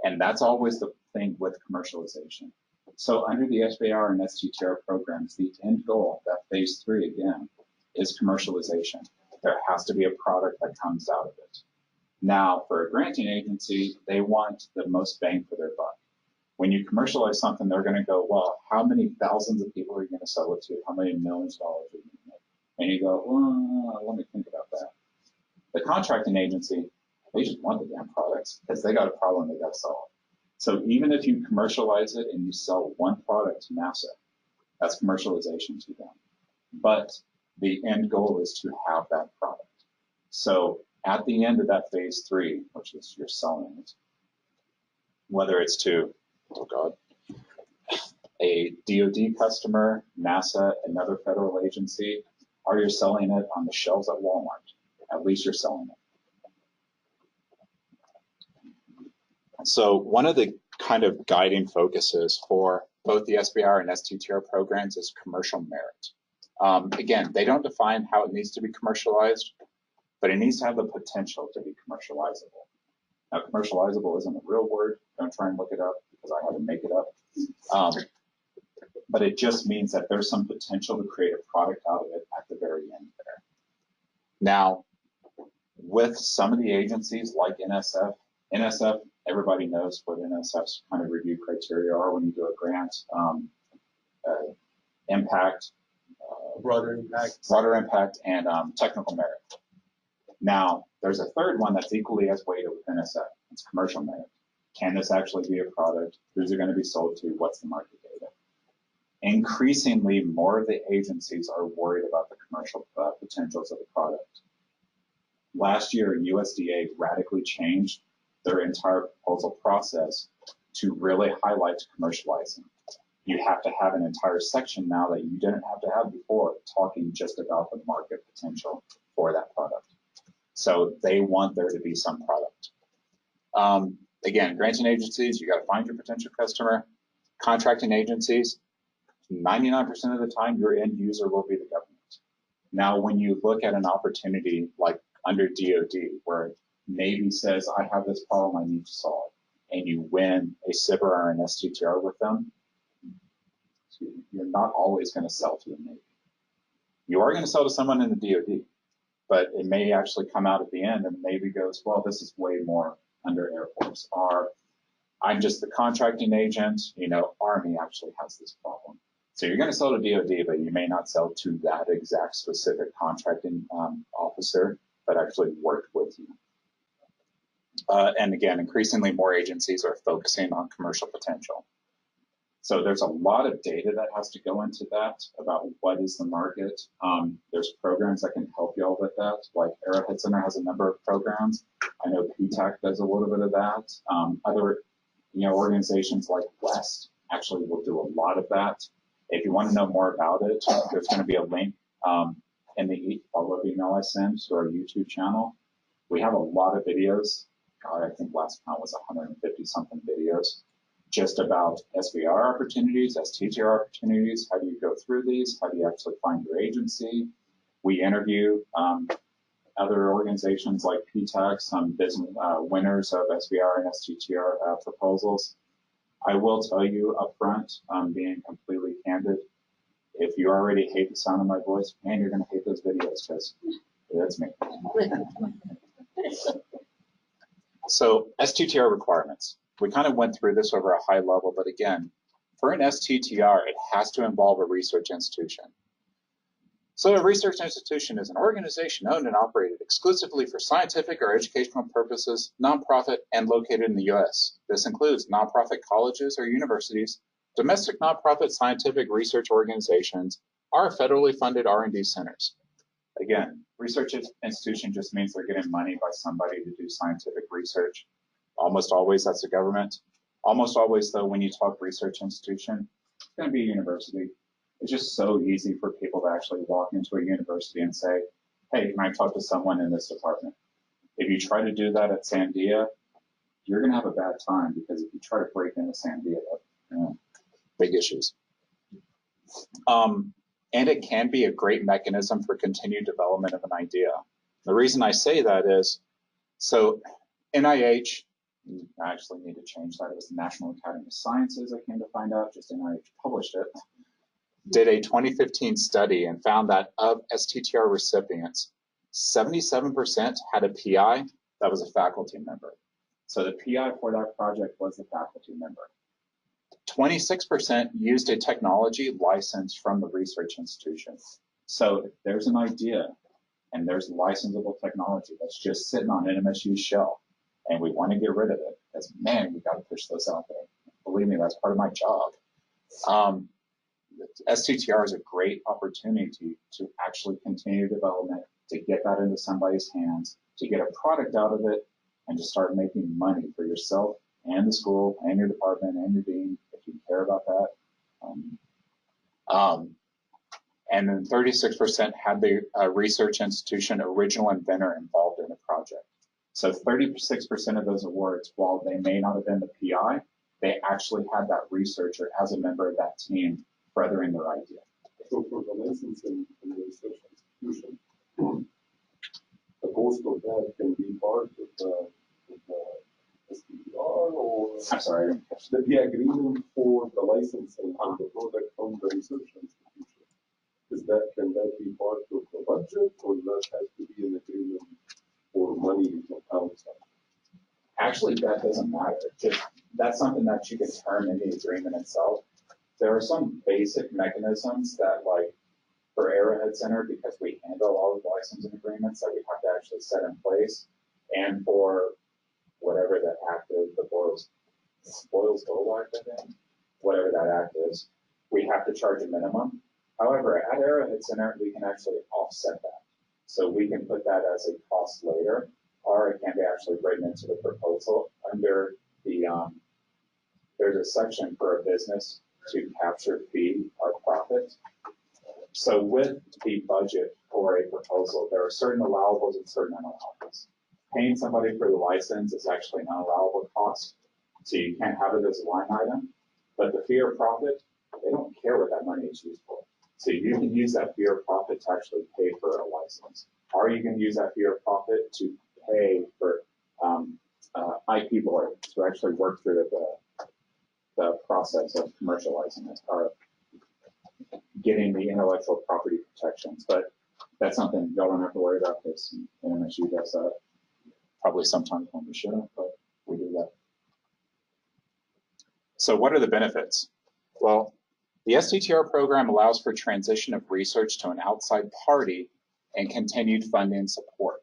And that's always the thing with commercialization. So under the SBIR and STTR programs, the end goal, that phase 3 again, is commercialization. There has to be a product that comes out of it. Now, for a granting agency, they want the most bang for their buck. When you commercialize something, they're going to go, well, how many thousands of people are you going to sell it to? How many millions of dollars are you going to make? And you go, well, let me think about that. The contracting agency, they just want the damn products because they got a problem they got to solve. So even if you commercialize it and you sell one product to NASA, that's commercialization to them. But the end goal is to have that product. So at the end of that phase 3, which is you're selling it, whether it's to, oh God, a DoD customer, NASA, another federal agency, or you're selling it on the shelves at Walmart, at least you're selling it. So one of the kind of guiding focuses for both the SBIR and STTR programs is commercial merit. Again, they don't define how it needs to be commercialized, but it needs to have the potential to be commercializable. Now, commercializable isn't a real word. Don't try and look it up because I had to make it up. But it just means that there's some potential to create a product out of it at the very end there. Now, with some of the agencies like NSF, everybody knows what NSF's kind of review criteria are when you do a grant. Impact, Broader impact. and technical merit. Now, there's a third one that's equally as weighted with NSF. It's commercial merit. Can this actually be a product? Who's it going to be sold to? What's the market data? Increasingly, more of the agencies are worried about the commercial potentials of the product. Last year, USDA radically changed their entire proposal process to really highlight commercializing. You have to have an entire section now that you didn't have to have before, talking just about the market potential for that product. So they want there to be some product. Again, granting agencies, you got to find your potential customer. Contracting agencies, 99% of the time, your end user will be the government. Now, when you look at an opportunity like under DoD, where Navy says, I have this problem I need to solve, and you win a Sivir or an STTR with them, you're not always going to sell to the Navy. You are going to sell to someone in the DoD, but it may actually come out at the end and the Navy goes, well, this is way more under Air Force. Or I'm just the contracting agent, Army actually has this problem. So you're going to sell to DoD, but you may not sell to that exact specific contracting officer that actually worked with you. And again, increasingly more agencies are focusing on commercial potential. So there's a lot of data that has to go into that about what is the market. There's programs that can help y'all with that. Like Arrowhead Center has a number of programs. I know PTAC does a little bit of that. Other organizations like West actually will do a lot of that. If you want to know more about it, there's going to be a link in the follow-up email I send to our YouTube channel. We have a lot of videos. God, I think last count was 150 something videos just about SBIR opportunities, STTR opportunities. How do you go through these? How do you actually find your agency? We interview other organizations like PTAC, some business winners of SBIR and STTR proposals. I will tell you up front, being completely candid, if you already hate the sound of my voice, man, you're going to hate those videos because that's me. So STTR requirements. We kind of went through this over a high level, but again, for an STTR, it has to involve a research institution. So a research institution is an organization owned and operated exclusively for scientific or educational purposes, nonprofit, and located in the U.S. This includes nonprofit colleges or universities, domestic nonprofit scientific research organizations, or federally funded R&D centers. Again, research institution just means they're getting money by somebody to do scientific research. Almost always that's the government. Almost always, though, when you talk research institution, it's going to be a university. It's just so easy for people to actually walk into a university and say, hey, can I talk to someone in this department? If you try to do that at Sandia, you're going to have a bad time because if you try to break into Sandia, big issues. And it can be a great mechanism for continued development of an idea. The reason I say that is, so NIH, I actually need to change that. It was the National Academy of Sciences, I came to find out, just NIH published it, did a 2015 study and found that of STTR recipients, 77% had a PI that was a faculty member. So the PI for that project was a faculty member. 26% used a technology licensed from the research institution. So if there's an idea and there's licensable technology that's just sitting on NMSU's shelf and we want to get rid of it, because man, we got to push those out there. Believe me, that's part of my job. STTR is a great opportunity to actually continue development, to get that into somebody's hands, to get a product out of it, and to start making money for yourself and the school and your department and your dean, if you care about that. And then 36% had the research institution original inventor involved in the project. So 36% of those awards, while they may not have been the PI, they actually had that researcher as a member of that team furthering their idea. So for the licensing in the research institution, the cost of that can be part of the SPR, or I'm sorry, I didn't catch that. the agreement for the licensing of the product from the research institution. Can that be part of the budget, or that has to be an agreement for money from outside? Actually, that doesn't matter. Just, that's something that you can turn in the agreement itself. There are some basic mechanisms that, like for Arrowhead Center, because we handle all of the licensing agreements that we have to actually set in place, and for whatever the act is, the Boils Dole Act, I think, whatever that act is, we have to charge a minimum. However, at Arrowhead Center, we can actually offset that. So we can put that as a cost later, or it can be actually written into the proposal under the, there's a section for a business to capture fee or profit. So with the budget for a proposal, there are certain allowables and certain unallowables. Paying somebody for the license is actually an unallowable cost, so you can't have it as a line item. But the fee or profit, they don't care what that money is used for. So you can use that fee or profit to actually pay for a license. Or you can use that fee or profit to pay for IP board to actually work through the process of commercializing it or getting the intellectual property protections. But that's something y'all don't have to worry about because NMSU does that. Probably sometimes when we shouldn't, but we do that. So what are the benefits? Well, the STTR program allows for transition of research to an outside party and continued funding and support.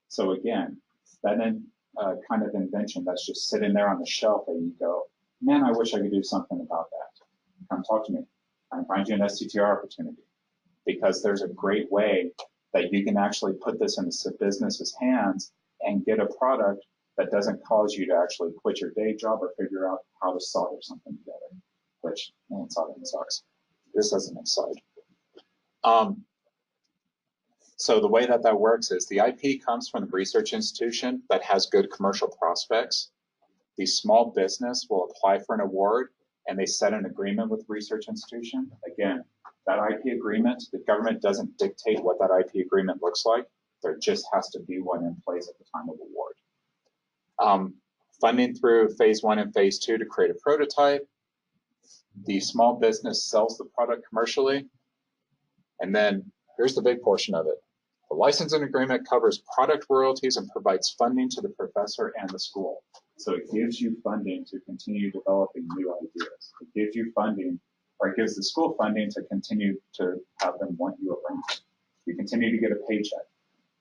So again, that kind of invention that's just sitting there on the shelf and you go, man, I wish I could do something about that. Come talk to me. I can find you an STTR opportunity, because there's a great way that you can actually put this in the business's hands and get a product that doesn't cause you to actually quit your day job or figure out how to solder something together, which, man, soldering sucks. This is an aside. So the way that works is the IP comes from the research institution that has good commercial prospects. The small business will apply for an award and they set an agreement with the research institution. Again, that IP agreement, the government doesn't dictate what that IP agreement looks like. There just has to be one in place at the time of award. Funding through phase 1 and phase 2 to create a prototype. The small business sells the product commercially. And then here's the big portion of it. The licensing agreement covers product royalties and provides funding to the professor and the school. So it gives you funding to continue developing new ideas. It gives you funding, or it gives the school funding to continue to have them want you around. You continue to get a paycheck,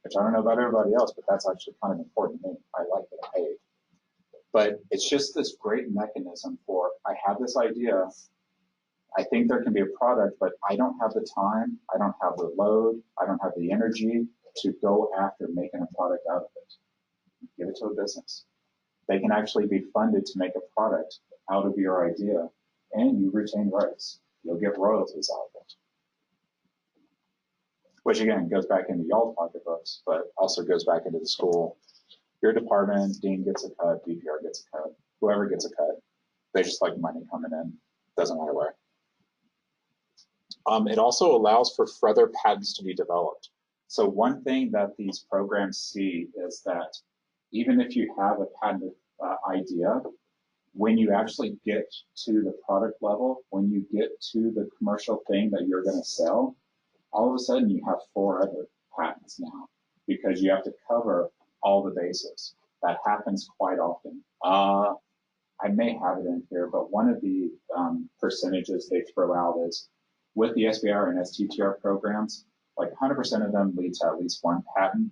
which I don't know about everybody else, but that's actually kind of important to me. I like getting paid. But it's just this great mechanism for, I have this idea, I think there can be a product, but I don't have the time, I don't have the load, I don't have the energy to go after making a product out of it. Give it to a business. They can actually be funded to make a product out of your idea, and you retain rights. You'll get royalties out of it. Which again goes back into y'all's pocketbooks, but also goes back into the school. Your department, dean gets a cut, DPR gets a cut, whoever gets a cut. They just like money coming in, doesn't matter where. It also allows for further patents to be developed. So one thing that these programs see is that even if you have a patented idea, when you actually get to the product level, when you get to the commercial thing that you're going to sell, all of a sudden you have 4 other patents now because you have to cover all the bases. That happens quite often. I may have it in here, but one of the percentages they throw out is with the SBIR and STTR programs, like 100% of them lead to at least 1 patent.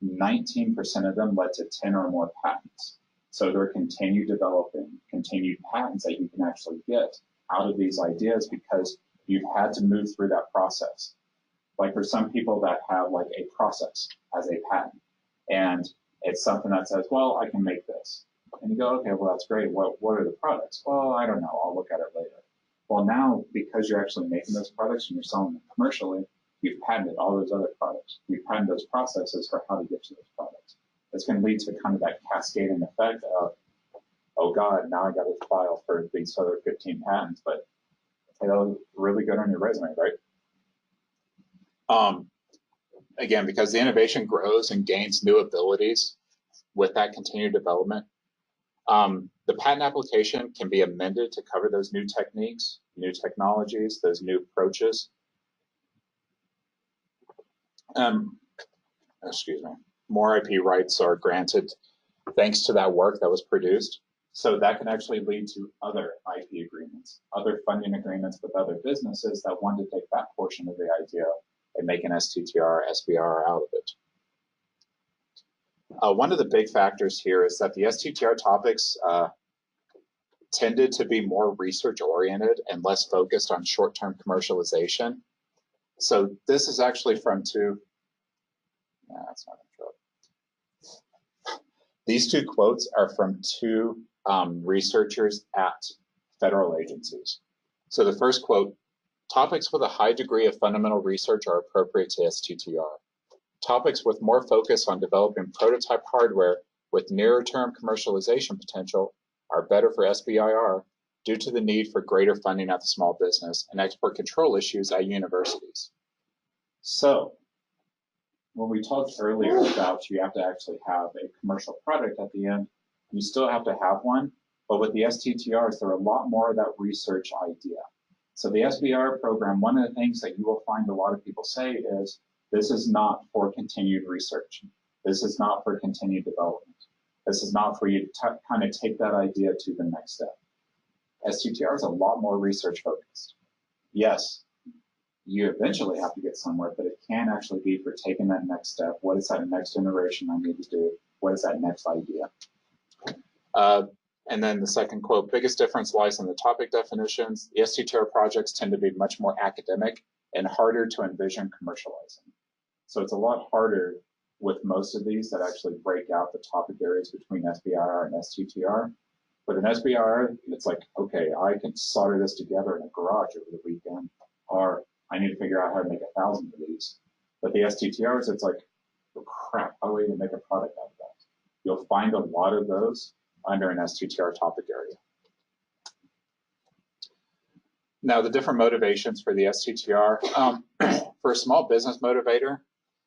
19% of them led to 10 or more patents. So they're continued developing, continued patents that you can actually get out of these ideas because you've had to move through that process. Like for some people that have like a process as a patent, and it's something that says, well, I can make this. And you go, okay, well, that's great. What are the products? Well, I don't know. I'll look at it later. Well, now, because you're actually making those products and you're selling them commercially, you've patented all those other products. You've patented those processes for how to get to those products. It's going to lead to kind of that cascading effect of, oh God, now I got to file for these other 15 patents, but it'll really good on your resume, right? Again, because the innovation grows and gains new abilities with that continued development, the patent application can be amended to cover those new techniques, new technologies, those new approaches. Excuse me. More IP rights are granted thanks to that work that was produced. So that can actually lead to other IP agreements, other funding agreements with other businesses that want to take that portion of the idea and make an STTR, SBR out of it. One of the big factors here is that the STTR topics tended to be more research-oriented and less focused on short-term commercialization. So this is actually from that's not true. These 2 quotes are from 2 researchers at federal agencies. So the first quote, topics with a high degree of fundamental research are appropriate to STTR. Topics with more focus on developing prototype hardware with nearer-term commercialization potential are better for SBIR due to the need for greater funding at the small business and export control issues at universities. So, when we talked earlier about you have to actually have a commercial product at the end, you still have to have one, but with the STTRs, there are a lot more of that research idea. So the SBIR program, one of the things that you will find a lot of people say is, this is not for continued research. This is not for continued development. This is not for you to kind of take that idea to the next step. STTR is a lot more research focused. Yes, you eventually have to get somewhere, but it can actually be for taking that next step. What is that next iteration I need to do? What is that next idea? And then the second quote, biggest difference lies in the topic definitions. The STTR projects tend to be much more academic and harder to envision commercializing. So it's a lot harder with most of these that actually break out the topic areas between SBIR and STTR. With an SBIR, it's like, okay, I can solder this together in a garage over the weekend, or I need to figure out how to make 1,000 of these. But the STTRs, it's like, oh crap, how do we even make a product out of that? You'll find a lot of those under an STTR topic area. Now, the different motivations for the STTR. For a small business motivator,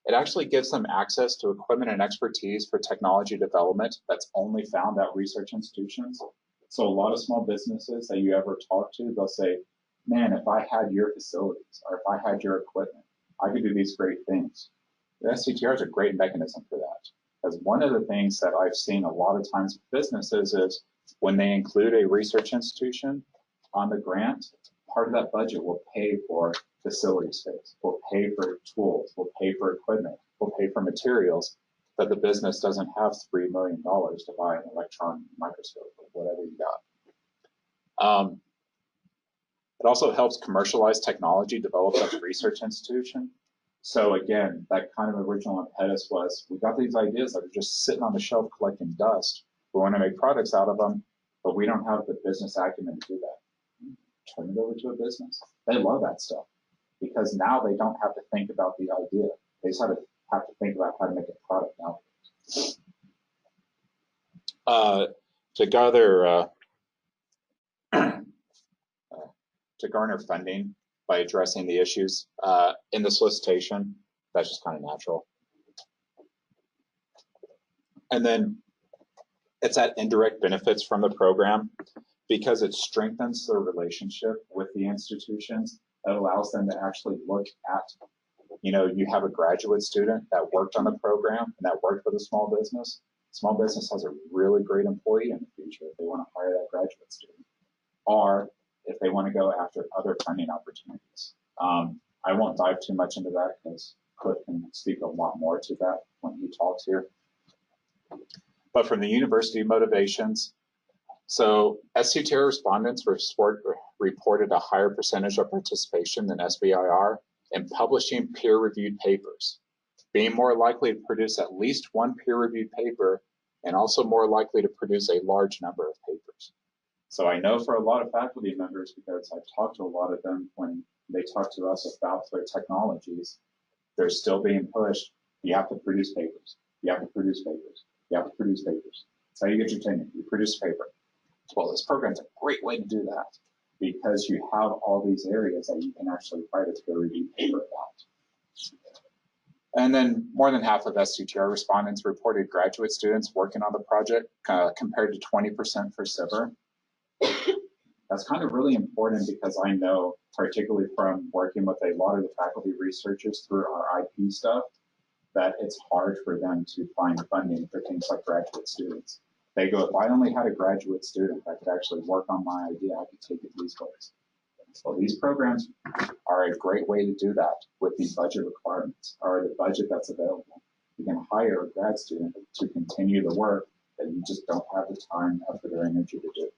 it actually gives them access to equipment and expertise for technology development that's only found at research institutions. So a lot of small businesses that you ever talk to, they'll say, man, if I had your facilities or if I had your equipment, I could do these great things. The STTR is a great mechanism for that. Because one of the things that I've seen a lot of times with businesses is when they include a research institution on the grant, part of that budget will pay for facility space, will pay for tools, will pay for equipment, will pay for materials that the business doesn't have $3 million to buy an electron microscope or whatever you got. It also helps commercialize technology developed at the research institution. So again, that kind of original impetus was, we got these ideas that are just sitting on the shelf collecting dust. We want to make products out of them, but we don't have the business acumen to do that. Turn it over to a business. They love that stuff because now they don't have to think about the idea. They just have to think about how to make a product now. To garner funding by addressing the issues in the solicitation, That's just kind of natural. And then it's that indirect benefits from the program because it strengthens the relationship with the institutions. That allows them to actually look at, you have a graduate student that worked on the program and that worked with a small business. Small business has a really great employee in the future if they want to hire that graduate student, or if they want to go after other funding opportunities. I won't dive too much into that because Cliff can speak a lot more to that when he talks here. But from the university motivations, so STTR respondents reported a higher percentage of participation than SBIR in publishing peer-reviewed papers, being more likely to produce at least one peer-reviewed paper and also more likely to produce a large number of papers. So I know for a lot of faculty members, because I've talked to a lot of them when they talk to us about their technologies, they're still being pushed. You have to produce papers. You have to produce papers. You have to produce papers. That's how you get your tenure. You produce a paper. Well, this program's a great way to do that because you have all these areas that you can actually write a peer-reviewed paper about. And then more than half of STTR respondents reported graduate students working on the project compared to 20% for Sivir. That's kind of really important because I know, particularly from working with a lot of the faculty researchers through our IP stuff, that it's hard for them to find funding for things like graduate students. They go, if I only had a graduate student that could actually work on my idea, I could take it these ways. So these programs are a great way to do that with the budget requirements or the budget that's available. You can hire a grad student to continue the work that you just don't have the time, effort, or energy to do.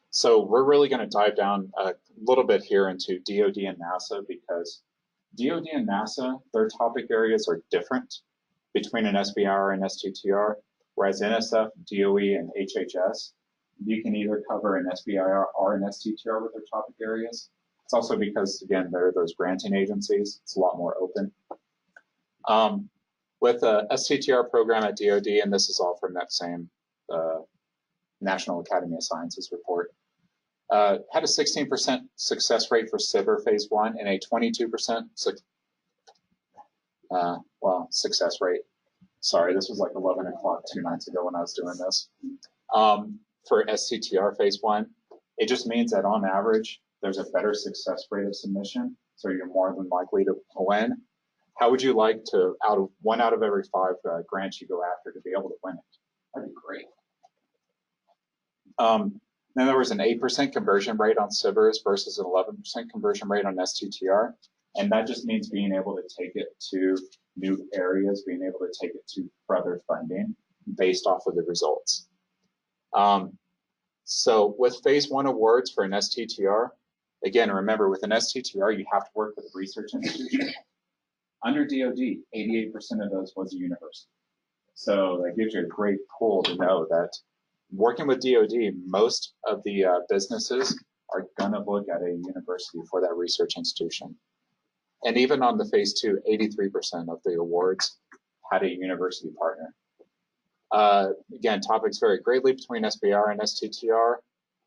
So we're really going to dive down a little bit here into DoD and NASA because DoD and NASA, their topic areas are different between an SBIR and STTR, whereas NSF, DOE, and HHS, you can either cover an SBIR or an STTR with their topic areas. It's also because, again, they're those granting agencies. It's a lot more open. With the STTR program at DoD, and this is all from that same National Academy of Sciences report, had a 16% success rate for Sivir phase 1 and a 22% success rate. Sorry, this was like 11 o'clock 2 nights ago when I was doing this. For STTR phase 1, it just means that on average, there's a better success rate of submission, so you're more than likely to win. How would you like to, one out of every 5 grants you go after, to be able to win it? That'd be great. Then there was an 8% conversion rate on Sivir versus an 11% conversion rate on STTR. And that just means being able to take it to new areas, being able to take it to further funding based off of the results. So with phase 1 awards for an STTR, again, remember with an STTR, you have to work with a research institution. Under DoD, 88% of those was a university. So that gives you a great pool to know that working with DoD, most of the businesses are going to look at a university for that research institution. And even on the phase 2, 83% of the awards had a university partner. Again, topics vary greatly between SBIR and STTR.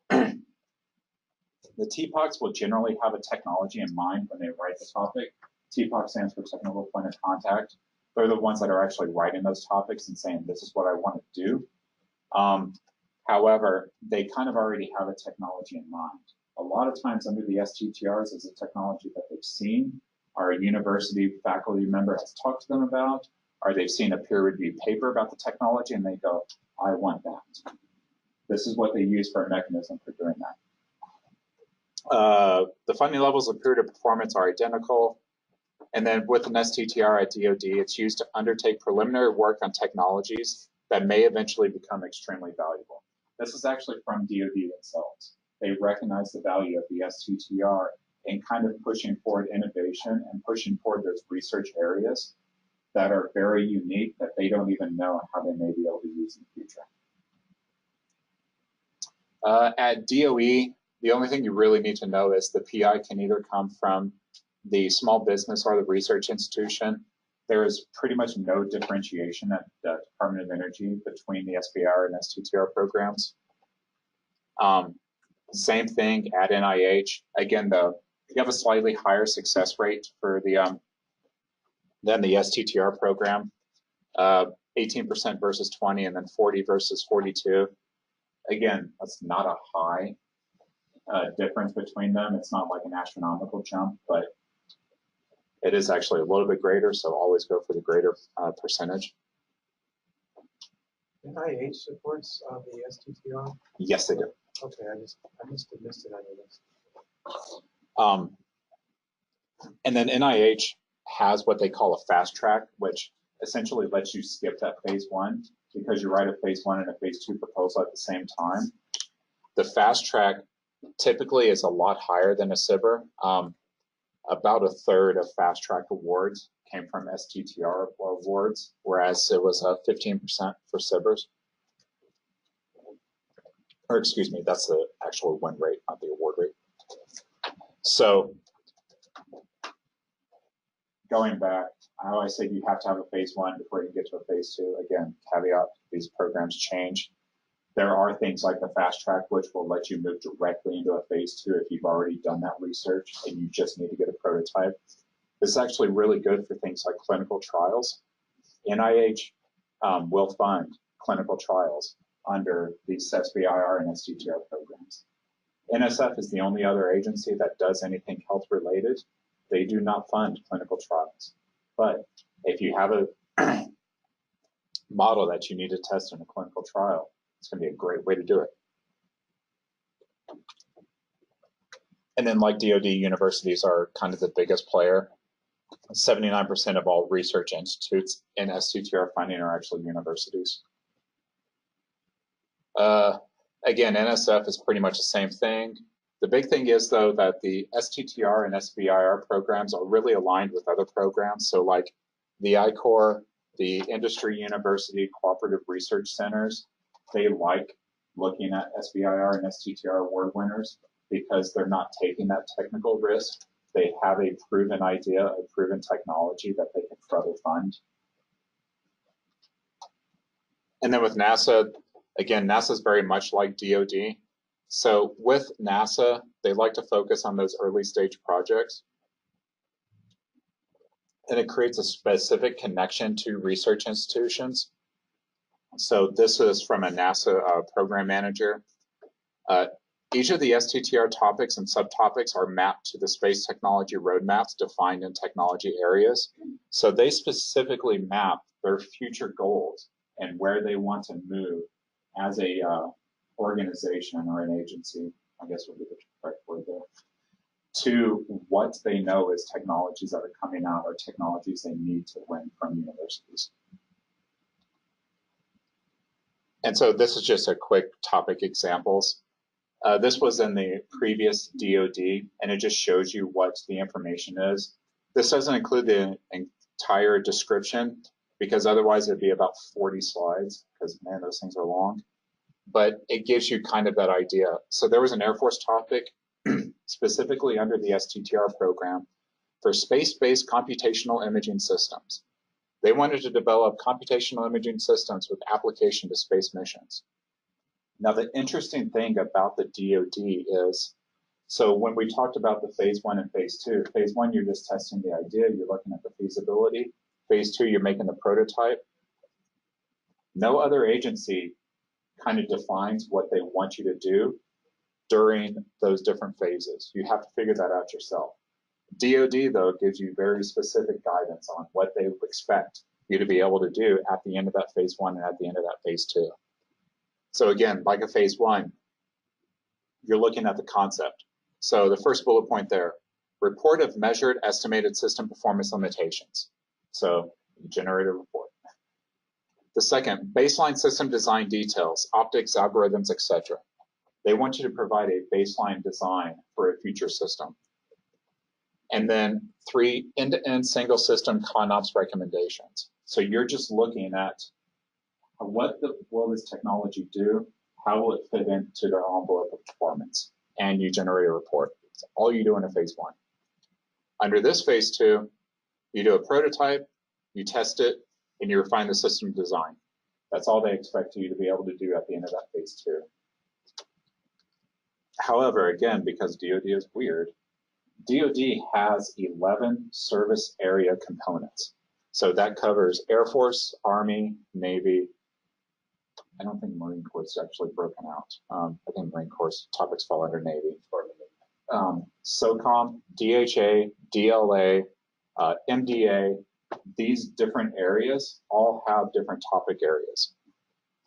The TPOCs will generally have a technology in mind when they write the topic. TPOC stands for Technical Point of Contact. They're the ones that are actually writing those topics and saying, this is what I want to do. However, they kind of already have a technology in mind. A lot of times under the STTRs is a technology that they've seen, or a university faculty member has talked to them about, or they've seen a peer-reviewed paper about the technology and they go, I want that. This is what they use for a mechanism for doing that. The funding levels of period of performance are identical. And then with an STTR at DoD, it's used to undertake preliminary work on technologies that may eventually become extremely valuable. This is actually from DoD themselves. They recognize the value of the STTR in kind of pushing forward innovation and pushing forward those research areas that are very unique that they don't even know how they may be able to use in the future. At DOE, the only thing you really need to know is the PI can either come from the small business or the research institution. There is pretty much no differentiation at the Department of Energy between the SBIR and STTR programs. Same thing at NIH. Again, the You have a slightly higher success rate for the than the STTR program, 18% versus 20, and then 40 versus 42. Again, that's not a high difference between them. It's not like an astronomical jump, but it is actually a little bit greater, so always go for the greater percentage. NIH supports the STTR? Yes, they do. Okay, I must have missed it on your list. And then NIH has what they call a fast track, which essentially lets you skip that phase 1 because you write a phase 1 and a phase 2 proposal at the same time. The fast track typically is a lot higher than a Sivir. About a third of fast track awards came from STTR awards, whereas it was 15% for Sivirs. Or excuse me, that's the actual win rate, not the award rate. So going back, how I said you have to have a phase 1 before you get to a phase 2. Again, caveat, these programs change. There are things like the fast track, which will let you move directly into a phase 2 if you've already done that research and you just need to get a prototype. This is actually really good for things like clinical trials. NIH will fund clinical trials under these SBIR and STTR programs. NSF is the only other agency that does anything health related. They do not fund clinical trials. But if you have a model that you need to test in a clinical trial, it's going to be a great way to do it. And then like DoD, universities are kind of the biggest player. 79% of all research institutes in STTR funding are actually universities. Again, NSF is pretty much the same thing. The big thing is, though, that the STTR and SBIR programs are really aligned with other programs. So like the I-Corps, the industry university cooperative research centers, they like looking at SBIR and STTR award winners because they're not taking that technical risk. They have a proven idea, a proven technology that they can further fund. And then with NASA, again, NASA is very much like DoD. So with NASA, they like to focus on those early stage projects. And it creates a specific connection to research institutions. So this is from a NASA program manager. Each of the STTR topics and subtopics are mapped to the space technology roadmaps defined in technology areas. So they specifically map their future goals and where they want to move as a organization or an agency, I guess would be the correct word there, to what they know is technologies that are coming out or technologies they need to win from universities. And so this is just a quick topic examples. This was in the previous DoD, and it just shows you what the information is. This doesn't include the entire description because otherwise it'd be about 40 slides because, man, those things are long. But it gives you kind of that idea. So there was an Air Force topic specifically under the STTR program for space-based computational imaging systems. They wanted to develop computational imaging systems with application to space missions. Now, the interesting thing about the DoD is, so when we talked about the phase 1 and phase 2, phase 1, you're just testing the idea, you're looking at the feasibility. Phase 2, you're making the prototype. No other agency kind of defines what they want you to do during those different phases. You have to figure that out yourself. DoD, though, gives you very specific guidance on what they would expect you to be able to do at the end of that phase 1 and at the end of that phase 2. So again, like a phase 1, you're looking at the concept. So the first bullet point there, report of measured estimated system performance limitations. So you generate a report. The second, baseline system design details, optics, algorithms, etc. They want you to provide a baseline design for a future system. And then 3, end-to-end single system ConOps recommendations. So you're just looking at what will this technology do? How will it fit into their envelope of performance? And you generate a report. That's all you do in a phase 1. Under this phase 2, you do a prototype, you test it, and you refine the system design. That's all they expect you to be able to do at the end of that phase 2. However, again, because DoD is weird, DoD has 11 service area components. So that covers Air Force, Army, Navy. I don't think Marine Corps is actually broken out. I think Marine Corps topics fall under Navy. SOCOM, DHA, DLA, MDA, these different areas all have different topic areas.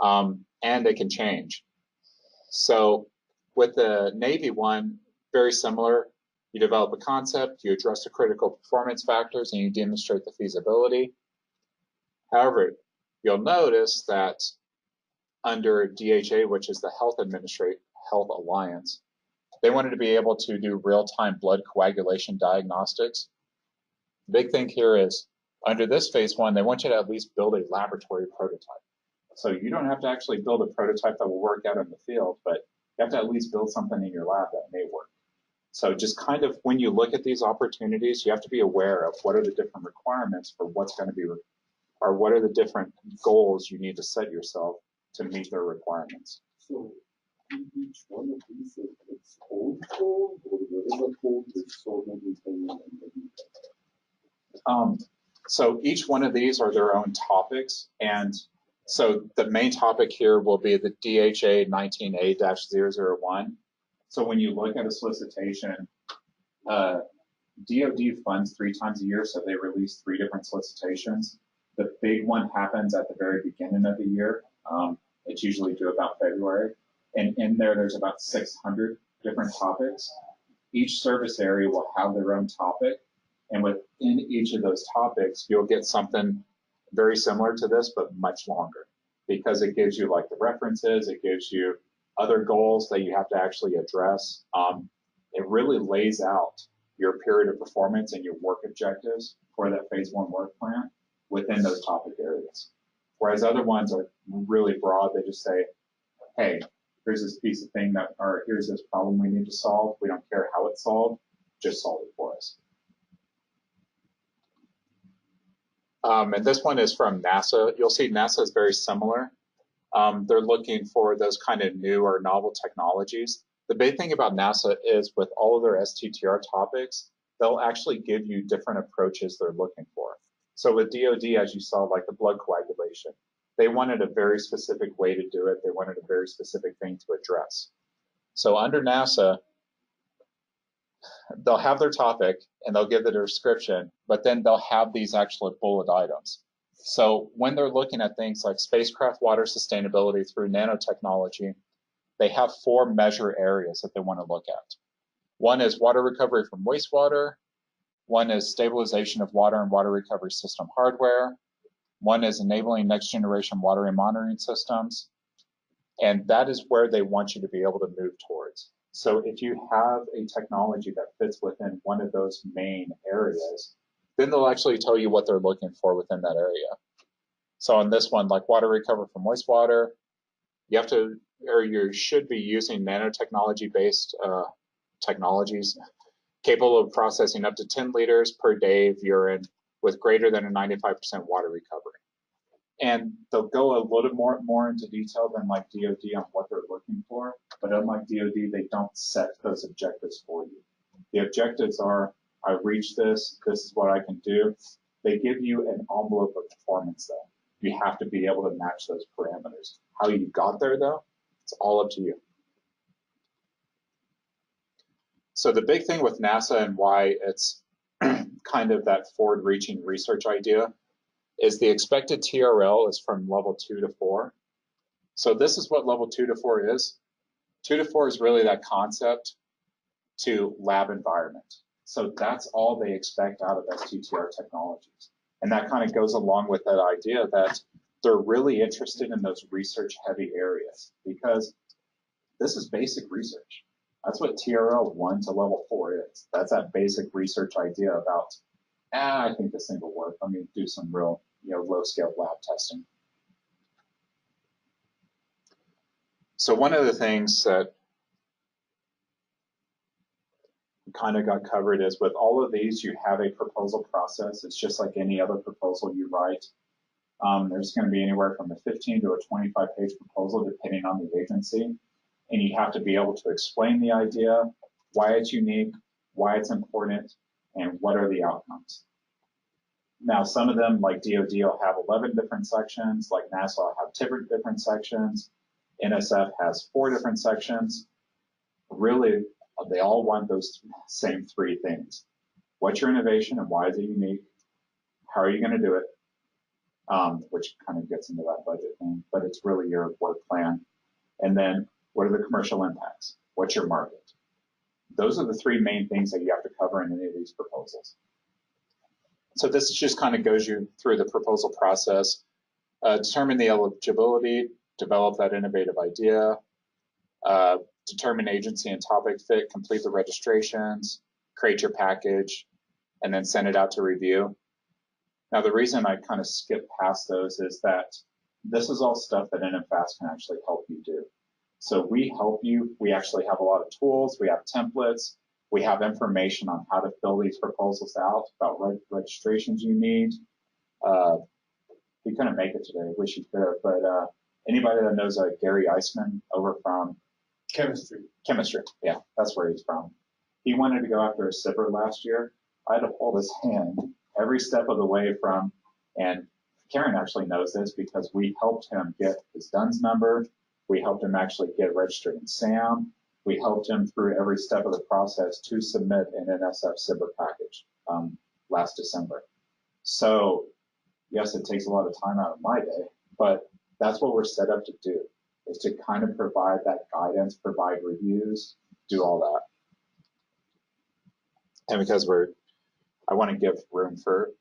And they can change. So with the Navy one, very similar. You develop a concept, you address the critical performance factors, and you demonstrate the feasibility. However, you'll notice that under DHA, which is the Health Alliance, they wanted to be able to do real-time blood coagulation diagnostics. The big thing here is, under this phase one, they want you to at least build a laboratory prototype. So you don't have to actually build a prototype that will work out in the field, but you have to at least build something in your lab that may work. So just kind of when you look at these opportunities, you have to be aware of what are the different requirements for what's going to be, or what are the different goals you need to set yourself to meet their requirements. So each one of these is its own goal, or there is a goal with so many things and so each one of these are their own topics, and so the main topic here will be the DHA 19A-001. So when you look at a solicitation, DoD funds 3 times a year, so they release 3 different solicitations. The big one happens at the very beginning of the year. It's usually due about February. And in there, there's about 600 different topics. Each service area will have their own topic. And within each of those topics, you'll get something very similar to this, but much longer, because it gives you like the references, it gives you other goals that you have to actually address. It really lays out your period of performance and your work objectives for that phase one work plan within those topic areas. Whereas other ones are really broad. They just say, hey, here's this piece of thing that, or here's this problem we need to solve. We don't care how it's solved, just solve it for us. And this one is from NASA. You'll see NASA is very similar. They're looking for those kind of new or novel technologies. The big thing about NASA is with all of their STTR topics, they'll actually give you different approaches they're looking for. So with DoD, as you saw, like the blood coagulation, they wanted a very specific way to do it. They wanted a very specific thing to address. So under NASA, they'll have their topic and they'll give the description, but then they'll have these actual bullet items. So when they're looking at things like spacecraft water sustainability through nanotechnology, they have 4 measure areas that they want to look at. One is water recovery from wastewater. One is stabilization of water and water recovery system hardware. One is enabling next generation water and monitoring systems. And that is where they want you to be able to move towards. So if you have a technology that fits within one of those main areas, then they'll actually tell you what they're looking for within that area. So on this one, like water recovery from wastewater, you have to, or you should be using nanotechnology-based technologies capable of processing up to 10 liters per day of urine with greater than a 95% water recovery. And they'll go a little more into detail than like DoD on what they're looking for, but unlike DoD, they don't set those objectives for you. The objectives are, I reach this, this is what I can do. They give you an envelope of performance though. You have to be able to match those parameters. How you got there though, it's all up to you. So the big thing with NASA and why it's kind of that forward-reaching research idea is the expected TRL is from level 2 to 4. So this is what level 2 to 4 is. 2 to 4 is really that concept to lab environment. So that's all they expect out of STTR technologies. And that kind of goes along with that idea that they're really interested in those research-heavy areas because this is basic research. That's what TRL 1 to level 4 is. That's that basic research idea about, I think this thing will work. Let me do some real, low-scale lab testing. So one of the things that kind of got covered is with all of these, you have a proposal process. It's just like any other proposal you write. There's going to be anywhere from a 15 to a 25-page proposal, depending on the agency. And you have to be able to explain the idea, why it's unique, why it's important, and what are the outcomes. Now, some of them, like DoD, will have 11 different sections, like NASA will have different sections, NSF has 4 different sections. Really, they all want those same 3 things. What's your innovation and why is it unique? How are you going to do it? Which kind of gets into that budget thing, but it's really your work plan. And then what are the commercial impacts? What's your market? Those are the 3 main things that you have to cover in any of these proposals. So this just kind of goes you through the proposal process. Determine the eligibility, develop that innovative idea, determine agency and topic fit, complete the registrations, create your package, and then send it out to review. Now, the reason I kind of skip past those is that this is all stuff that NMFAST can actually help you do. So we help you. We actually have a lot of tools. We have templates. We have information on how to fill these proposals out, about registrations you need. We couldn't make it today. Wish you could, but anybody that knows Gary Eisman over from Chemistry. Yeah, that's where he's from. He wanted to go after a Sivir last year. I had to hold his hand every step of the way from, and Karen actually knows this because we helped him get his DUNS number. We helped him actually get registered in SAM. We helped him through every step of the process to submit an NSF Sivir package last December. So yes, it takes a lot of time out of my day, but that's what we're set up to do, is to kind of provide that guidance, provide reviews, do all that. And because I want to give room for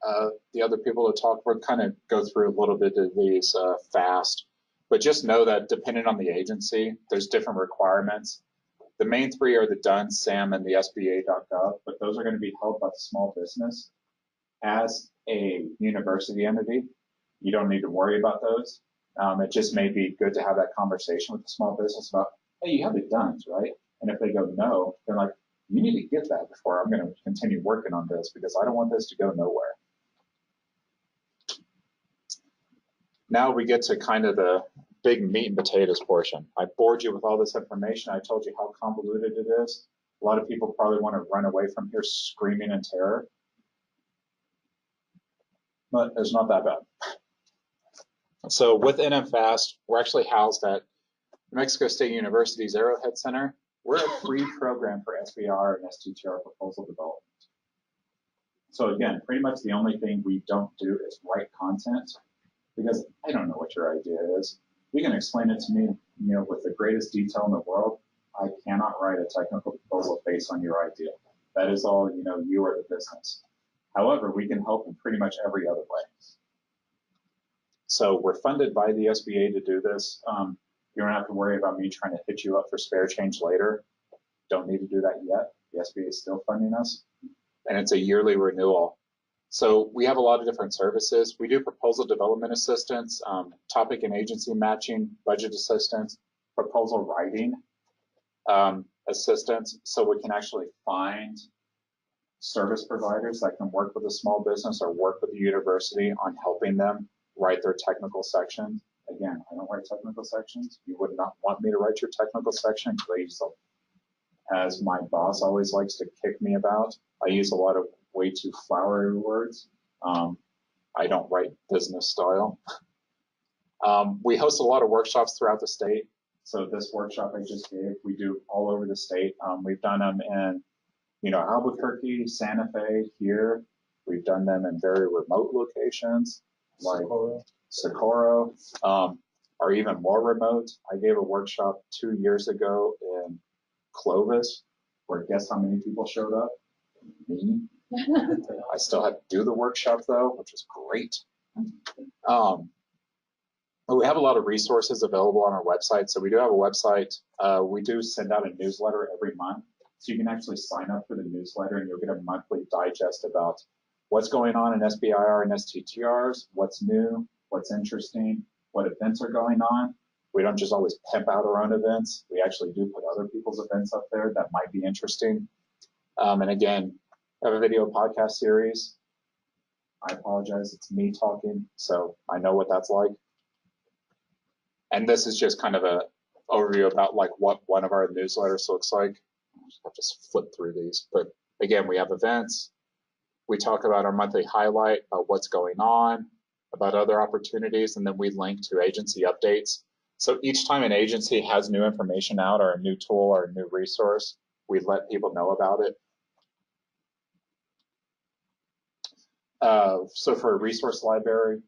the other people to talk, we'll kind of go through a little bit of these fast, but just know that depending on the agency, there's different requirements. The main 3 are the DUNS, SAM, and the SBA.gov, but those are going to be held by the small business. As a university entity, you don't need to worry about those. It just may be good to have that conversation with the small business about, hey, you have the DUNS, right? And if they go no, they're like, you need to get that before I'm going to continue working on this because I don't want this to go nowhere. Now we get to kind of the big meat and potatoes portion. I bored you with all this information. I told you how convoluted it is. A lot of people probably want to run away from here screaming in terror. But it's not that bad. So with NMFAST, we're actually housed at New Mexico State University's Arrowhead Center. We're a free program for SBIR and STTR proposal development. So again, pretty much the only thing we don't do is write content because I don't know what your idea is. You can explain it to me, with the greatest detail in the world. I cannot write a technical proposal based on your idea. That is all, you are the business. However, we can help in pretty much every other way. So we're funded by the SBA to do this. You don't have to worry about me trying to hit you up for spare change later. Don't need to do that yet. The SBA is still funding us, and it's a yearly renewal. So we have a lot of different services. We do proposal development assistance, topic and agency matching, budget assistance, proposal writing assistance, so we can actually find service providers that can work with a small business or work with the university on helping them write their technical section. Again, I don't write technical sections. You would not want me to write your technical section. As my boss always likes to kick me about, I use a lot of way too flowery words. I don't write business style. We host a lot of workshops throughout the state. So this workshop I just gave, we do all over the state. We've done them in Albuquerque, Santa Fe, here. We've done them in very remote locations like Socorro, or even more remote. I gave a workshop 2 years ago in Clovis, where guess how many people showed up? Me. I still had to do the workshop though, which was great. But we have a lot of resources available on our website. So we do have a website. We do send out a newsletter every month. So you can actually sign up for the newsletter and you'll get a monthly digest about what's going on in SBIR and STTRs, what's new, what's interesting, what events are going on. We don't just always pimp out our own events. We actually do put other people's events up there that might be interesting. And again, I have a video podcast series. I apologize, it's me talking, so I know what that's like. And this is just kind of a overview about like what one of our newsletters looks like. I'll just flip through these, but again, we have events. We talk about our monthly highlight, about what's going on, about other opportunities, and then we link to agency updates. So each time an agency has new information out or a new tool or a new resource, we let people know about it. So for a resource library,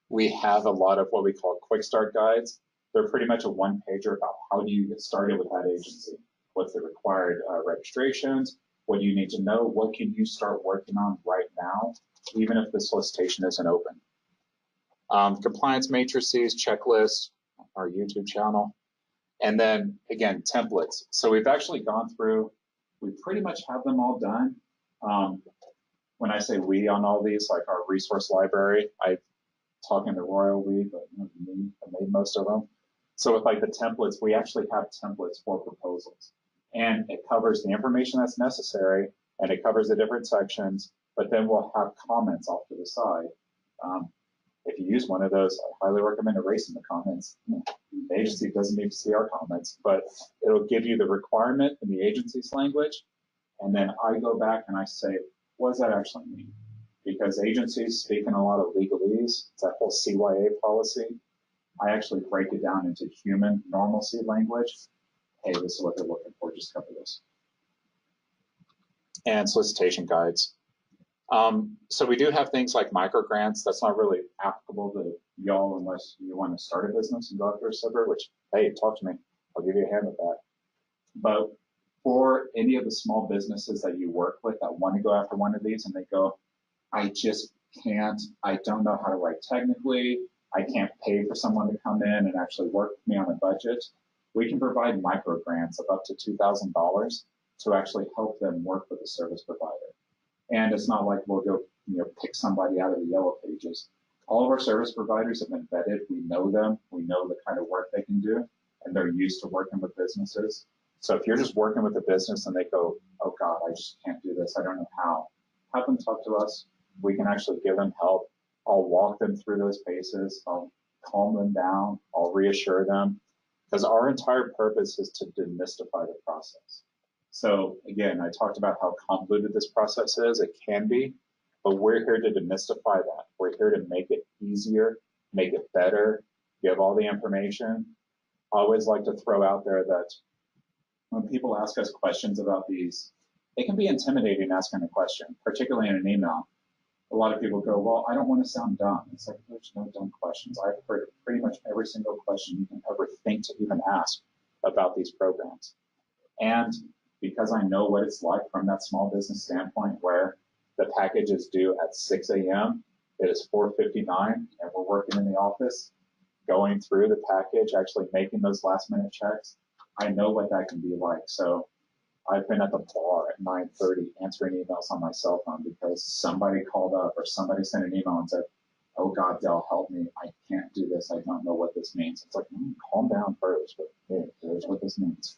we have a lot of what we call quick start guides. They're pretty much a one-pager about how do you get started with that agency. What's the required registrations? What do you need to know? What can you start working on right now, even if the solicitation isn't open? Compliance matrices, checklists, our YouTube channel, and then again, templates. So we've actually gone through, we pretty much have them all done. When I say we on all these, like our resource library, I talking to Royal we, but me, I made most of them. So with like the templates, we actually have templates for proposals. And it covers the information that's necessary, and it covers the different sections, but then we'll have comments off to the side. If you use one of those, I highly recommend erasing the comments. The agency doesn't need to see our comments, but it'll give you the requirement in the agency's language. And then I go back and I say, what does that actually mean? Because agencies speak in a lot of legalese, it's that whole CYA policy. I actually break it down into human normalcy language. Hey, this is what they're looking for, just cover this. And solicitation guides. So we do have things like micro grants. That's not really applicable to y'all unless you want to start a business and go after a Sivir, which, hey, talk to me. I'll give you a hand with that. But for any of the small businesses that you work with that want to go after one of these and they go, I just can't, I don't know how to write technically, I can't pay for someone to come in and actually work with me on a budget, we can provide micro grants of up to $2,000 to actually help them work with a service provider. And it's not like we'll go pick somebody out of the yellow pages. All of our service providers have been vetted. We know them. We know the kind of work they can do, and they're used to working with businesses. So if you're just working with a business and they go, oh God, I just can't do this, I don't know how, have them talk to us. We can actually give them help. I'll walk them through those paces. I'll calm them down. I'll reassure them. Because our entire purpose is to demystify the process. So again, I talked about how convoluted this process is. It can be, but we're here to demystify that. We're here to make it easier, make it better, give all the information. I always like to throw out there that when people ask us questions about these, it can be intimidating asking a question, particularly in an email. A lot of people go, well, I don't want to sound dumb. It's like, there's no dumb questions. I've heard pretty much every single question you can ever think to even ask about these programs. And because I know what it's like from that small business standpoint where the package is due at 6 a.m., it is 4:59, and we're working in the office, going through the package, actually making those last minute checks, I know what that can be like. So I've been at the bar at 9:30 answering emails on my cell phone because somebody called up or somebody sent an email and said, oh God, Dell, help me. I can't do this. I don't know what this means. It's like, calm down first, but hey, here's what this means.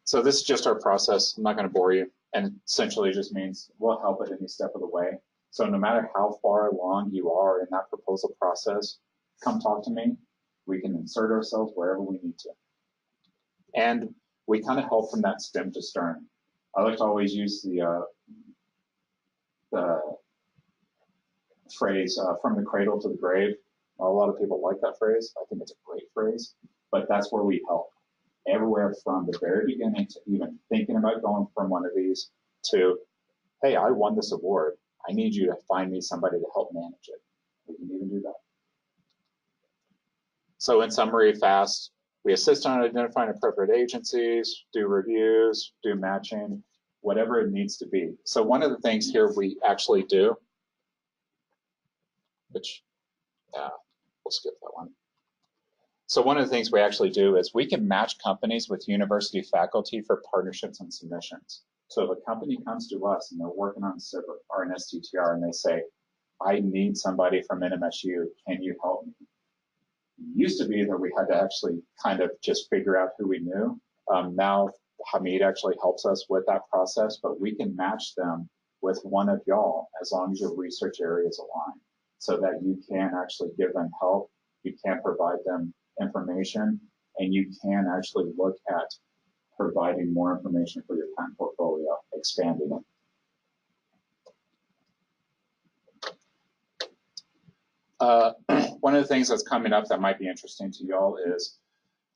So this is just our process. I'm not going to bore you. And essentially it just means we'll help at any step of the way. So no matter how far along you are in that proposal process, come talk to me. We can insert ourselves wherever we need to. And we kind of help from that stem to stern. I like to always use the phrase from the cradle to the grave. A lot of people like that phrase. I think it's a great phrase, but that's where we help. Everywhere from the very beginning to even thinking about going from one of these to, hey, I won this award. I need you to find me somebody to help manage it. We can even do that. So in summary, fast, we assist on identifying appropriate agencies, do reviews, do matching, whatever it needs to be. So one of the things here we actually do, which, we'll skip that one. So one of the things we actually do is we can match companies with university faculty for partnerships and submissions. So if a company comes to us and they're working on Sivir or an STTR and they say, I need somebody from NMSU, can you help me? It used to be that we had to actually kind of just figure out who we knew. Now Hamid actually helps us with that process, but we can match them with one of y'all as long as your research areas align so that you can actually give them help, you can provide them information, and you can actually look at providing more information for your patent portfolio, expanding it. One of the things that's coming up that might be interesting to y'all is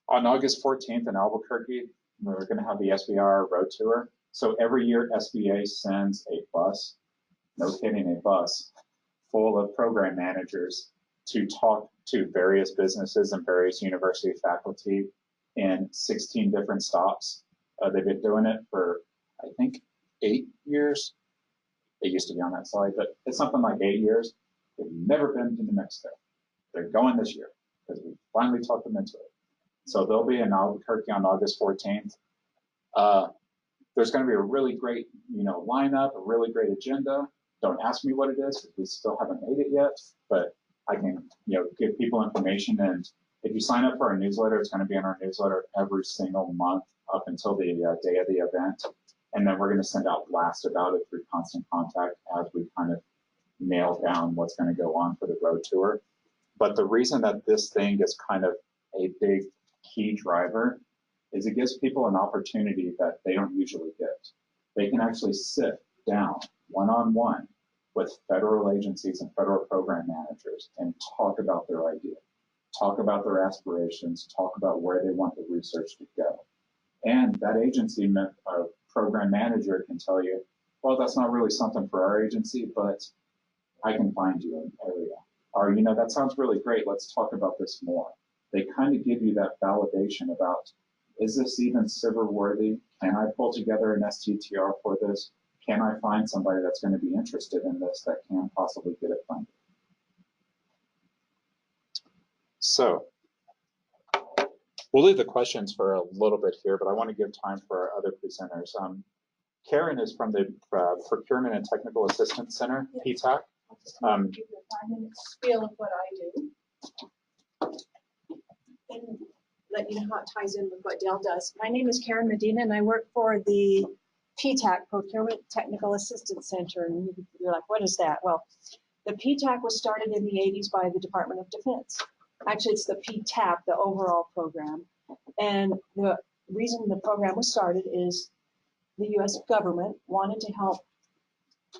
on August 14th in Albuquerque, we're going to have the SBIR Road Tour. So every year SBA sends a bus, no kidding, a bus full of program managers to talk to various businesses and various university faculty in 16 different stops. They've been doing it for, I think, 8 years. It used to be on that slide, but it's something like 8 years. They've never been to New Mexico. They're going this year because we finally talked them into it. So they'll be in Albuquerque on August 14th. There's going to be a really great, lineup, a really great agenda. Don't ask me what it is because we still haven't made it yet, but I can, give people information. And if you sign up for our newsletter, it's going to be in our newsletter every single month up until the day of the event. And then we're going to send out blasts about it through Constant Contact as we kind of nail down what's going to go on for the road tour. But the reason that this thing is kind of a big key driver is it gives people an opportunity that they don't usually get. They can actually sit down one-on-one with federal agencies and federal program managers and talk about their idea, talk about their aspirations, talk about where they want the research to go. And that agency program manager can tell you, well, that's not really something for our agency, but I can find you an area. Or, that sounds really great. Let's talk about this more. They kind of give you that validation about, is this even Sivir worthy? Can I pull together an STTR for this? Can I find somebody that's going to be interested in this that can possibly get it funded? So we'll leave the questions for a little bit here, but I want to give time for our other presenters. Karen is from the Procurement and Technical Assistance Center, PTAC. I'll just give you a 5-minute spiel of what I do and let you know how it ties in with what Dell does. My name is Karen Medina, and I work for the PTAC, Procurement Technical Assistance Center. And you're like, what is that? Well, the PTAC was started in the 80s by the Department of Defense. Actually, it's the PTAP, the overall program. And the reason the program was started is the U.S. government wanted to help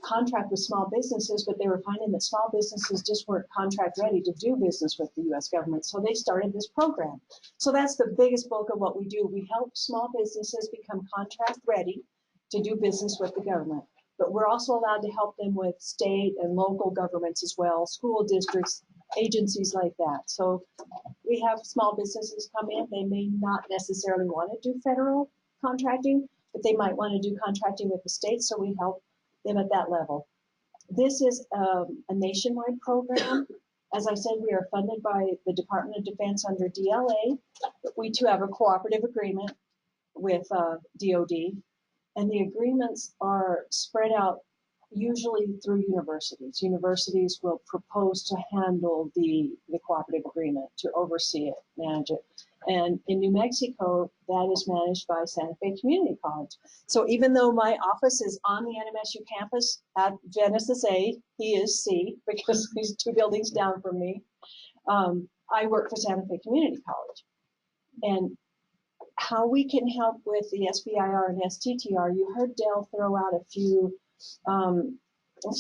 contract with small businesses, but they were finding that small businesses just weren't contract ready to do business with the U.S. government. So they started this program. So that's the biggest bulk of what we do. We help small businesses become contract ready to do business with the government. But we're also allowed to help them with state and local governments as well, school districts, agencies like that. So we have small businesses come in. They may not necessarily want to do federal contracting, but they might want to do contracting with the state. So we help them at that level. This is a nationwide program. As I said, we are funded by the Department of Defense under DLA. We too have a cooperative agreement with DOD, and the agreements are spread out usually through universities. Universities will propose to handle the cooperative agreement, to oversee it, manage it. And in New Mexico, that is managed by Santa Fe Community College. So even though my office is on the NMSU campus at Genesis A, he is C, because he's 2 buildings down from me, I work for Santa Fe Community College. And how we can help with the SBIR and STTR, you heard Dell throw out a few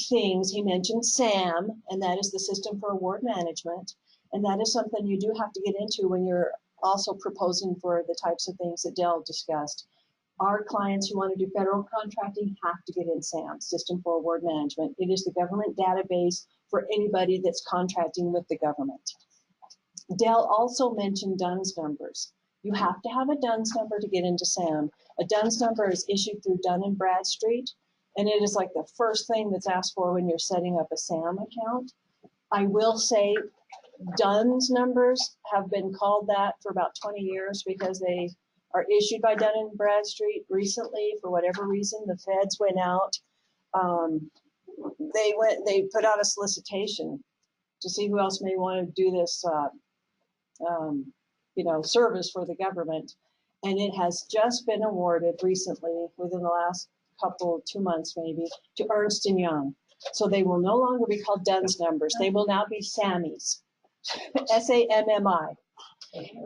things. He mentioned SAM, and that is the System for Award Management. And that is something you do have to get into when you're also proposing for the types of things that Dell discussed. Our clients who want to do federal contracting have to get in SAM, System for Award Management. It is the government database for anybody that's contracting with the government. Dell also mentioned DUNS numbers. You have to have a DUNS number to get into SAM. A DUNS number is issued through Dun & Bradstreet, and it is like the first thing that's asked for when you're setting up a SAM account. I will say DUNS numbers have been called that for about 20 years because they are issued by Dun & Bradstreet. Recently, for whatever reason, the feds went out. They put out a solicitation to see who else may want to do this service for the government. And it has just been awarded recently, within the last 2 months maybe, to Ernst & Young. So they will no longer be called DUNS numbers. They will now be SAMMIs, SAMMI.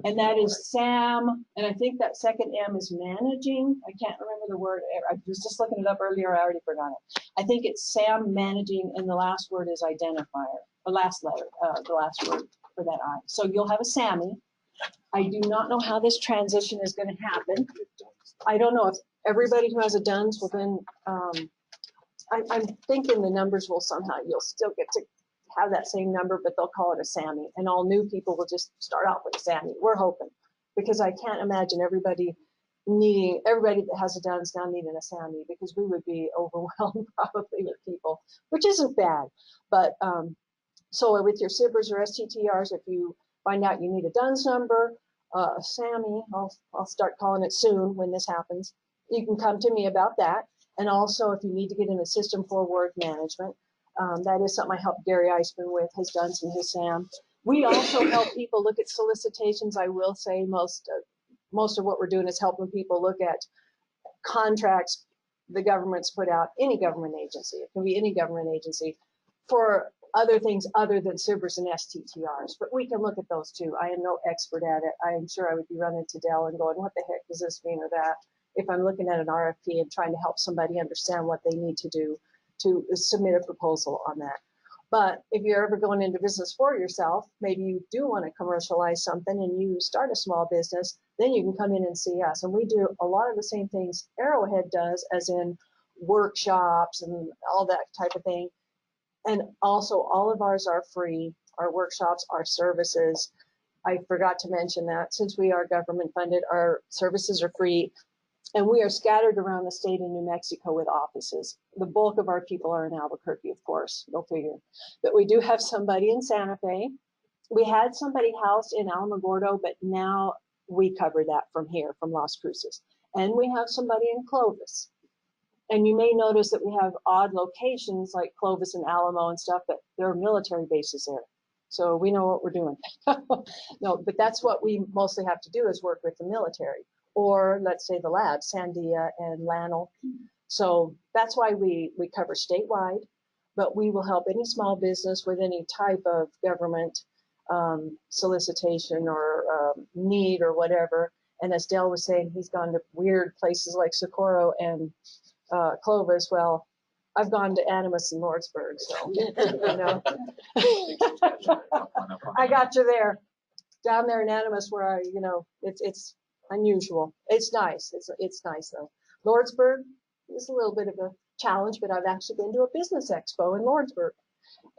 And that is SAM, and I think that second M is managing. I can't remember the word. I was just looking it up earlier. I already forgot it. I think it's SAM managing, and the last word is identifier. The last letter, the last word for that I. So you'll have a SAMI. I do not know how this transition is going to happen. I don't know if everybody who has a DUNS will then, I'm thinking the numbers will somehow, you'll still get to have that same number, but they'll call it a SAMI, and all new people will just start off with a SAMI. We're hoping, because I can't imagine everybody that has a DUNS now needing a SAMI, because we would be overwhelmed probably with people, which isn't bad. But so with your SBIRs or STTRs, if you find out you need a DUNS number, a SAMI, I'll start calling it soon when this happens. You can come to me about that. And also, if you need to get in the system for work management, that is something I helped Gary Eisman with, his DUNS and his SAM. We also help people look at solicitations. I will say most of what we're doing is helping people look at contracts the government's put out, any government agency. It can be any government agency for other things other than SBIRs and STTRs, but we can look at those too. I am no expert at it. I am sure I would be running to Dell and going, what the heck does this mean or that? If I'm looking at an RFP and trying to help somebody understand what they need to do to submit a proposal on that. But if you're ever going into business for yourself, maybe you do want to commercialize something and you start a small business, then you can come in and see us. And we do a lot of the same things Arrowhead does, as in workshops and all that type of thing. And also all of ours are free, our workshops, our services. I forgot to mention that since we are government funded, our services are free. And we are scattered around the state of New Mexico with offices. The bulk of our people are in Albuquerque, of course, go figure. But we do have somebody in Santa Fe. We had somebody housed in Alamogordo, but now we cover that from here, from Las Cruces. And we have somebody in Clovis. And you may notice that we have odd locations like Clovis and Alamo and stuff, but there are military bases there. So we know what we're doing. No, but that's what we mostly have to do, is work with the military. Or let's say the labs, Sandia and Lanel. So that's why we cover statewide, but we will help any small business with any type of government solicitation or need or whatever. And as Dell was saying, he's gone to weird places like Socorro and Clovis. Well, I've gone to Animas and Lordsburg, so you know. I got you there. Down there in Animas, where it's unusual. It's nice. It's nice though. Lordsburg is a little bit of a challenge, but I've actually been to a business expo in Lordsburg,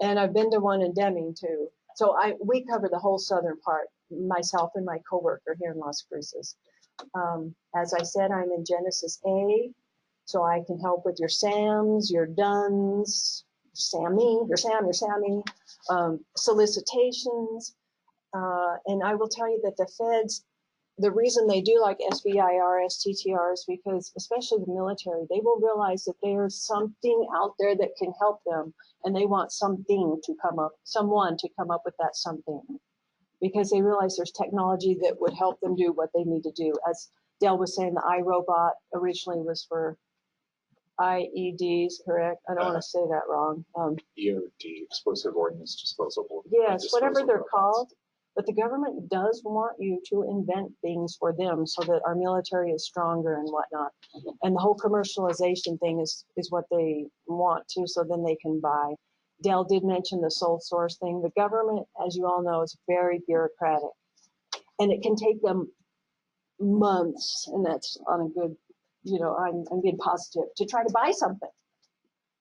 and I've been to one in Deming too. So we cover the whole southern part, myself and my coworker here in Las Cruces. As I said, I'm in Genesis A, so I can help with your SAMs, your DUNS, your SAMI, solicitations, and I will tell you that the feds, the reason they do like SBIR, STTR is because, especially the military, they will realize that there's something out there that can help them, and they want someone to come up with that something, because they realize there's technology that would help them do what they need to do. As Dell was saying, the iRobot originally was for IEDs, correct? I don't want to say that wrong. EOD, explosive ordnance disposal. Yes, whatever they're called. But the government does want you to invent things for them so that our military is stronger and whatnot. And the whole commercialization thing is what they want to, so then they can buy. Dell did mention the sole source thing. The government, as you all know, is very bureaucratic. And it can take them months, and that's on a good, I'm being positive, to try to buy something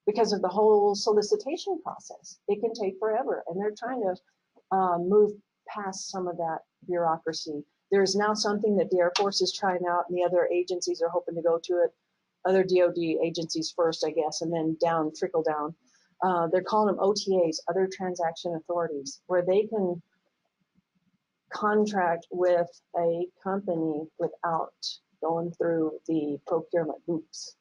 because of the whole solicitation process. It can take forever, and they're trying to move past some of that bureaucracy. There is now something that the Air Force is trying out, and the other agencies are hoping to go to it. Other DoD agencies first, I guess, and then trickle down. They're calling them OTAs, other transaction authorities, where they can contract with a company without going through the procurement hoops.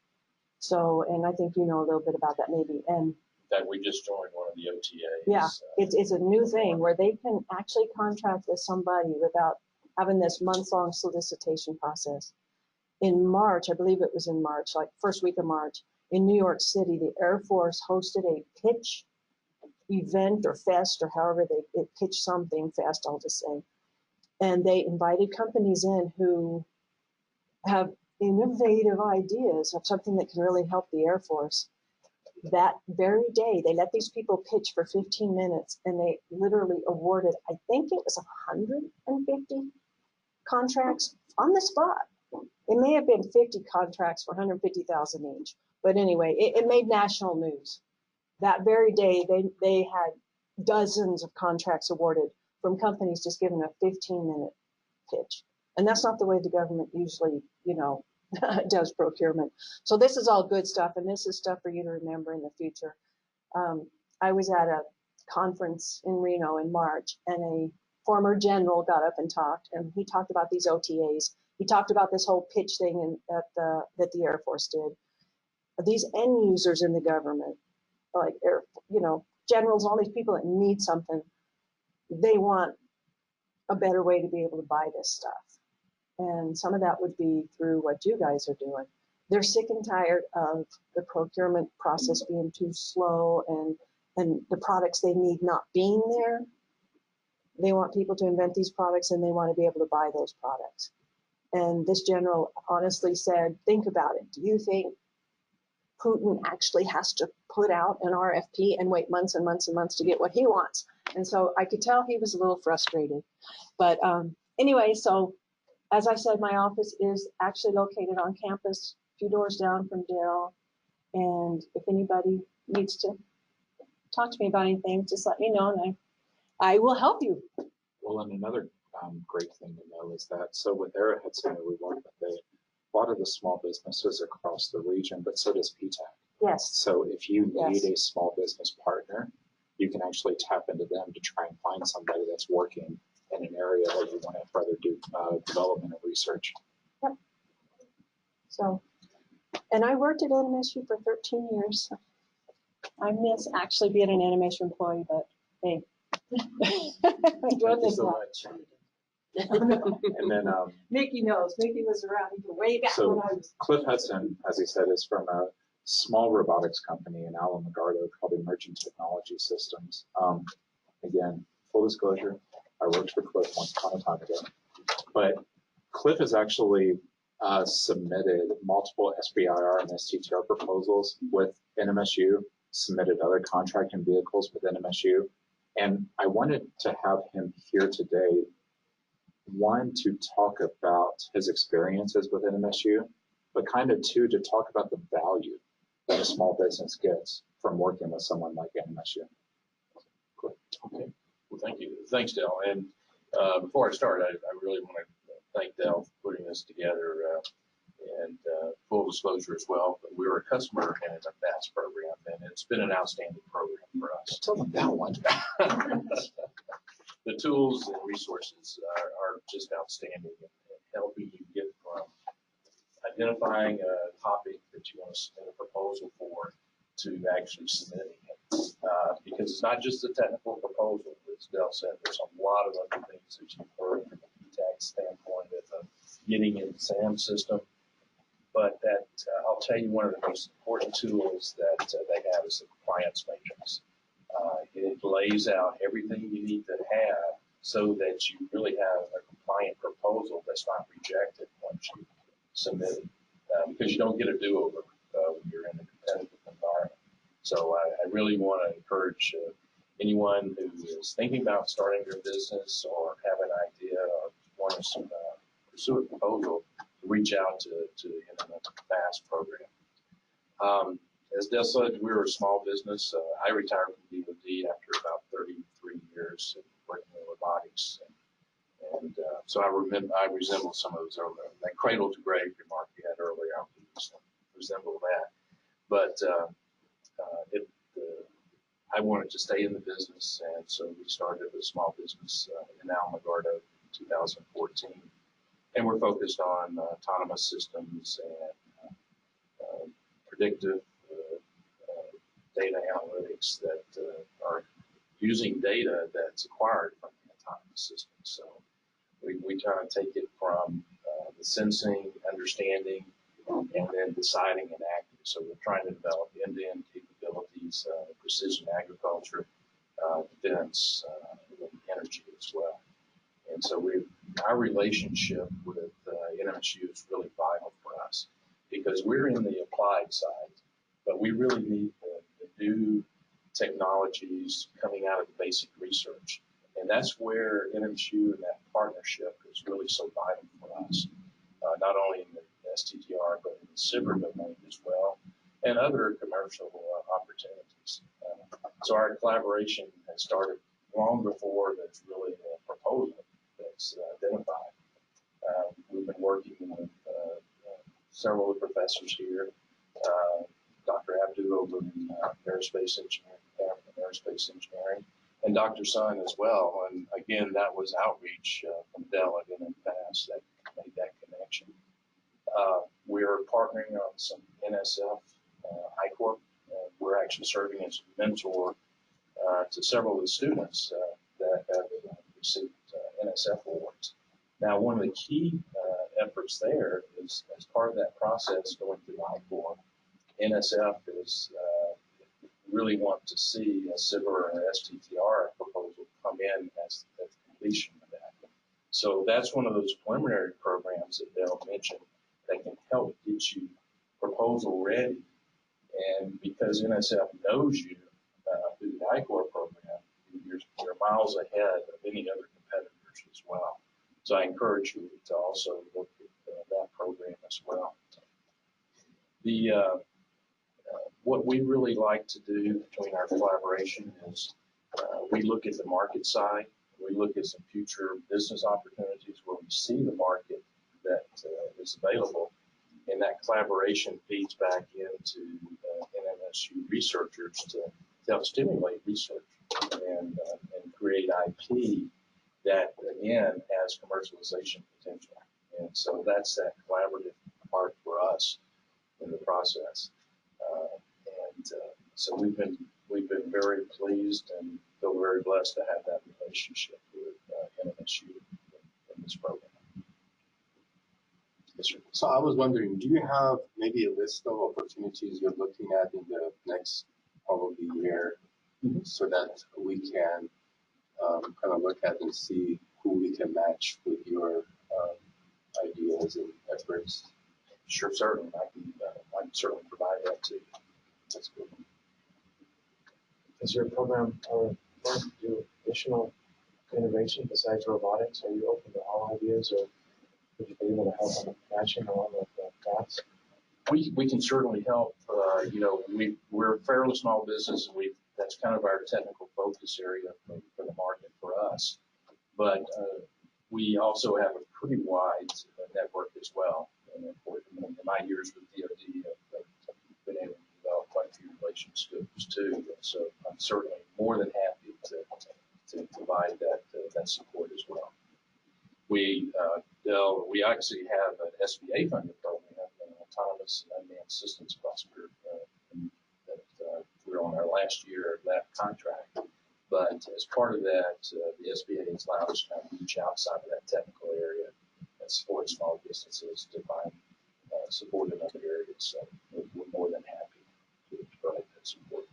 So, and I think you know a little bit about that maybe. And that we just joined one of the OTAs. Yeah, it's a new thing where they can actually contract with somebody without having this month-long solicitation process. In March, I believe it was in March, like first week of March, in New York City, the Air Force hosted a pitch event or fest, or however it pitched something, fest, I'll just say. And they invited companies in who have innovative ideas of something that can really help the Air Force. That very day, they let these people pitch for 15 minutes, and they literally awarded, I think it was 150 contracts on the spot. It may have been 50 contracts for 150,000 each, but anyway, it made national news. That very day, they had dozens of contracts awarded from companies just given a 15-minute pitch. And that's not the way the government usually, does procurement. So this is all good stuff, and this is stuff for you to remember in the future. I was at a conference in Reno in March, and a former general got up and talked, and he talked about these OTAs. He talked about this whole pitch thing that the Air Force did. These end users in the government, like generals, all these people that need something, they want a better way to be able to buy this stuff. And some of that would be through what you guys are doing. They're sick and tired of the procurement process being too slow and the products they need not being there. They want people to invent these products, and they want to be able to buy those products. And this general honestly said, think about it. Do you think Putin actually has to put out an RFP and wait months and months and months to get what he wants? And so I could tell he was a little frustrated. But anyway, so as I said, my office is actually located on campus, a few doors down from Dell. And if anybody needs to talk to me about anything, just let me know, and I will help you. Well, and another great thing to know is that, so with Arrowhead Center, we work with a lot of the small businesses across the region, but so does PTAC. Yes. So if you need a small business partner, you can actually tap into them to try and find somebody that's working in an area that you want to further do development and research. Yep. So, and I worked at NMSU for 13 years. I miss actually being an NMSU employee, but hey. Thank you so much. And then Mickey knows. Mickey was around even way back so when I was. Cliff Hudson, as he said, is from a small robotics company in Alamogordo called Emerging Technology Systems. Again, full disclosure, I worked for Cliff once upon a time ago. But Cliff has actually submitted multiple SBIR and STTR proposals with NMSU, submitted other contracting vehicles with NMSU. And I wanted to have him here today, one, to talk about his experiences with NMSU, but kind of two, to talk about the value that a small business gets from working with someone like NMSU. Cool. Okay. Well, thank you. Thanks, Dell. And before I start, I really want to thank Dell for putting this together. And full disclosure as well, but we were a customer in the FAST program, and it's been an outstanding program for us. Tell them that one. The tools and resources are just outstanding in helping you get from identifying a topic that you want to submit a proposal for to actually submitting it. Because it's not just a technical proposal, as Dell said, there's a lot of other things that you've heard from the PTAC standpoint of getting in the SAM system. But that I'll tell you, one of the most important tools that they have is the compliance matrix. It lays out everything you need to have so that you really have a compliant proposal that's not rejected once you submit it, because you don't get a do-over when you're in a competitive environment. So I really want to encourage anyone who is thinking about starting their business or have an idea or want to pursue a proposal, reach out to the FAST program. As Dell said, we were a small business. I retired from DoD after about 33 years working in robotics, and so I resemble some of those earlier. That cradle to grave remark you had earlier, I resemble that. But I wanted to stay in the business, and so we started a small business in Alamogordo in 2014. And we're focused on autonomous systems and predictive data analytics that are using data that's acquired from the autonomous system. So we try to take it from the sensing, understanding, and then deciding and acting. So we're trying to develop end-to-end capabilities, precision agriculture, defense, and energy as well. And so we've our relationship with NMSU is really vital for us because we're in the applied side, but we really need the new technologies coming out of the basic research. And that's where NMSU and that partnership is really so vital for us, not only in the STTR, but in the Sivir domain as well, and other commercial opportunities. So our collaboration has started long before there's really a proposal that's identified. We've been working with several of the professors here, Dr. Abdu over in aerospace engineering, Department of Aerospace Engineering, and Dr. Sun as well. And again, that was outreach from Dell again in the past that made that connection. We're partnering on some NSF ICOR. We're actually serving as a mentor to several of the students that have received NSF awards. Now, one of the key efforts there is, as part of that process going through ICOR, NSF is really want to see a Sivir or STTR proposal come in as the completion of that. So that's one of those preliminary programs that Dale mentioned that can help get you proposal ready. And because NSF knows you through the ICOR program, you're miles ahead of any other competitors as well. So I encourage you to also look at that program as well. What we really like to do between our collaboration is we look at the market side, we look at some future business opportunities where we see the market that is available, and that collaboration feeds back into NMSU researchers to help stimulate research and create IP that, again, has commercialization potential. And so that's that collaborative part for us in the process. So we've been very pleased and feel very blessed to have that relationship with NMSU in this program. Yes, sir. So I was wondering, do you have maybe a list of opportunities you're looking at in the next probably year, so that we can kind of look at and see who we can match with your ideas and efforts? Sure, certainly. I can certainly provide that to you. That's good. Is your program going to do additional innovation besides robotics? Are you open to all ideas, or would you be able to help on the matching along with the paths? We can certainly help. We're a fairly small business, and that's kind of our technical focus area for the market for us. But we also have a pretty wide network as well. And in my years with DoD, I've been able to develop quite a few relationships too. And so I'm certainly more than happy to provide that support as well. We actually have an SBA funded program, an autonomous and unmanned systems cluster that we're on our last year of that contract. But as part of that, the SBA has allowed us to kind of reach outside of that technical area and support small businesses to find support in other areas. So we're more than happy to provide that support.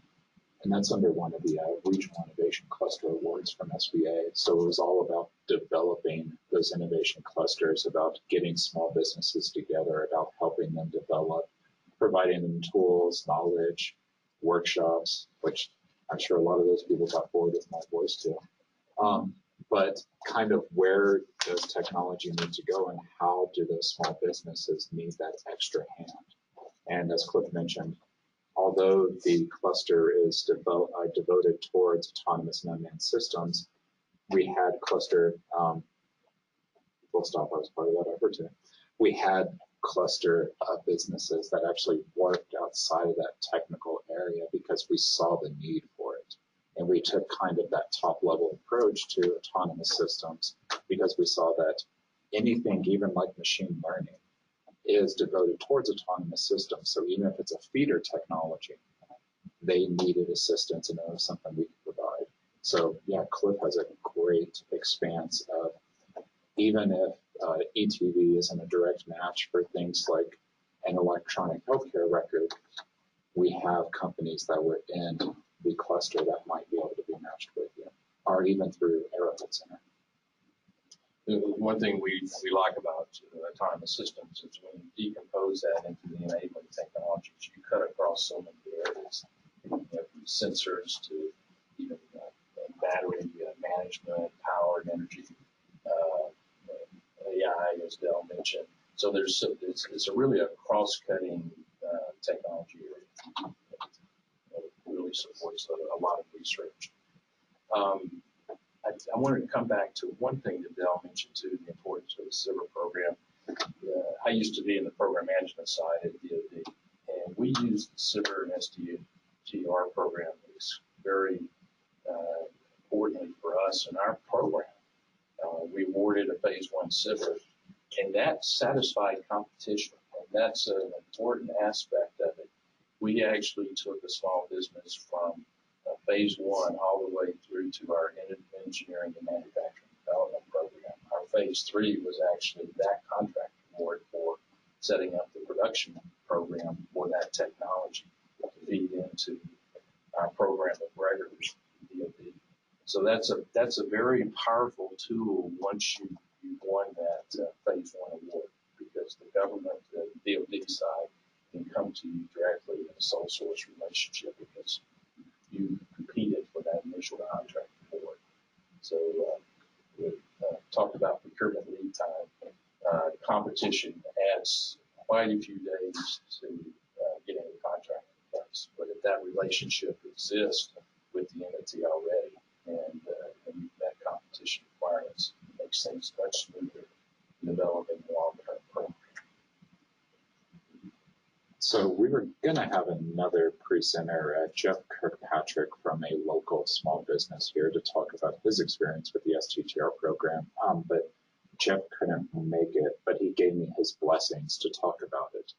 And that's under one of the Regional Innovation Cluster Awards from SBA. So it was all about developing those innovation clusters, about getting small businesses together, about helping them develop, providing them tools, knowledge, workshops, which I'm sure a lot of those people got bored with my voice too. But kind of where does technology need to go, and how do those small businesses need that extra hand? And as Cliff mentioned, although the cluster is devoted towards autonomous and unmanned systems, we had cluster, full stop, I was part of that effort too. We had cluster businesses that actually worked outside of that technical area because we saw the need for it. And we took kind of that top level approach to autonomous systems because we saw that anything, even like machine learning, is devoted towards autonomous systems. So even if it's a feeder technology, they needed assistance, and it was something we could provide. So yeah, Cliff has a great expanse of, even if ETV isn't a direct match for things like an electronic healthcare record, we have companies that were in the cluster that might be able to be matched with you, or even through Arrowhead Center. one thing we like about autonomous systems is when you decompose that into the enabling technologies, you cut across so many areas, from sensors to even battery management, power and energy, AI, as Dell mentioned. So it's really a cross-cutting technology area. It really supports a lot of research. I wanted to come back to one thing that Dell mentioned too, the importance of the Sivir program. I used to be in the program management side at DoD, and we used the Sivir and STTR program very importantly for us in our program. We awarded a phase 1 Sivir, and that satisfied competition, and that's an important aspect of it. We actually took a small business from phase 1 all the way through to our engineering and manufacturing development program. Our phase 3 was actually that contract award for setting up the production program for that technology to feed into our program of records, DoD. So that's a very powerful tool once you've won that phase 1 award, because the government, the DoD side, can come to you directly in a sole source relationship because you competed for that initial contract award. So we talked about procurement lead time. Competition adds quite a few days to getting the contract in place. But if that relationship exists with the entity already, and you've met competition requirements, it makes things much smoother developing long-term program. So we were going to have another presenter, Jeff Kirkpatrick from a local small business here to talk about his experience with the STTR program, but Jeff couldn't make it, but he gave me his blessings to talk about it.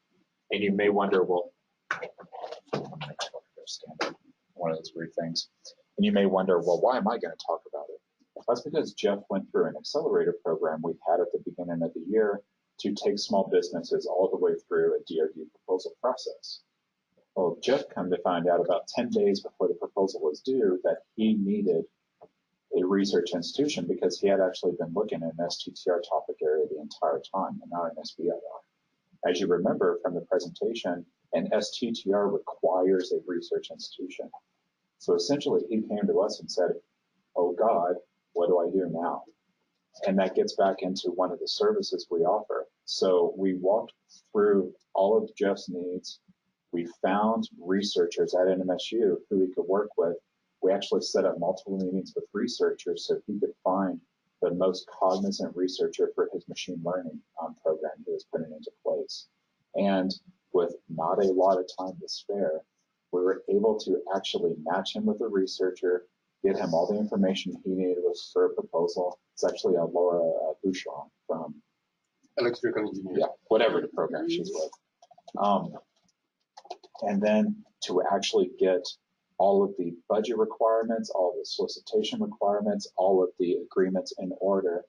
And you may wonder, well, stand up, one of those weird things. And you may wonder, well, why am I going to talk about it? That's because Jeff went through an accelerator program we had at the beginning of the year to take small businesses all the way through a DoD proposal process. Well, Jeff come to find out about 10 days before the proposal was due that he needed a research institution because he had actually been looking at an STTR topic area the entire time and not an SBIR. As you remember from the presentation, an STTR requires a research institution. So essentially he came to us and said, oh God, what do I do now? And that gets back into one of the services we offer. So we walked through all of Jeff's needs. We found researchers at NMSU who we could work with. We actually set up multiple meetings with researchers so he could find the most cognizant researcher for his machine learning program he was putting into place. And with not a lot of time to spare, we were able to actually match him with a researcher, get him all the information he needed for a proposal. It's actually a Laura Bouchon from Electrical engineering. Yeah, whatever the program she's with. And then to actually get all of the budget requirements, all the solicitation requirements, all of the agreements in order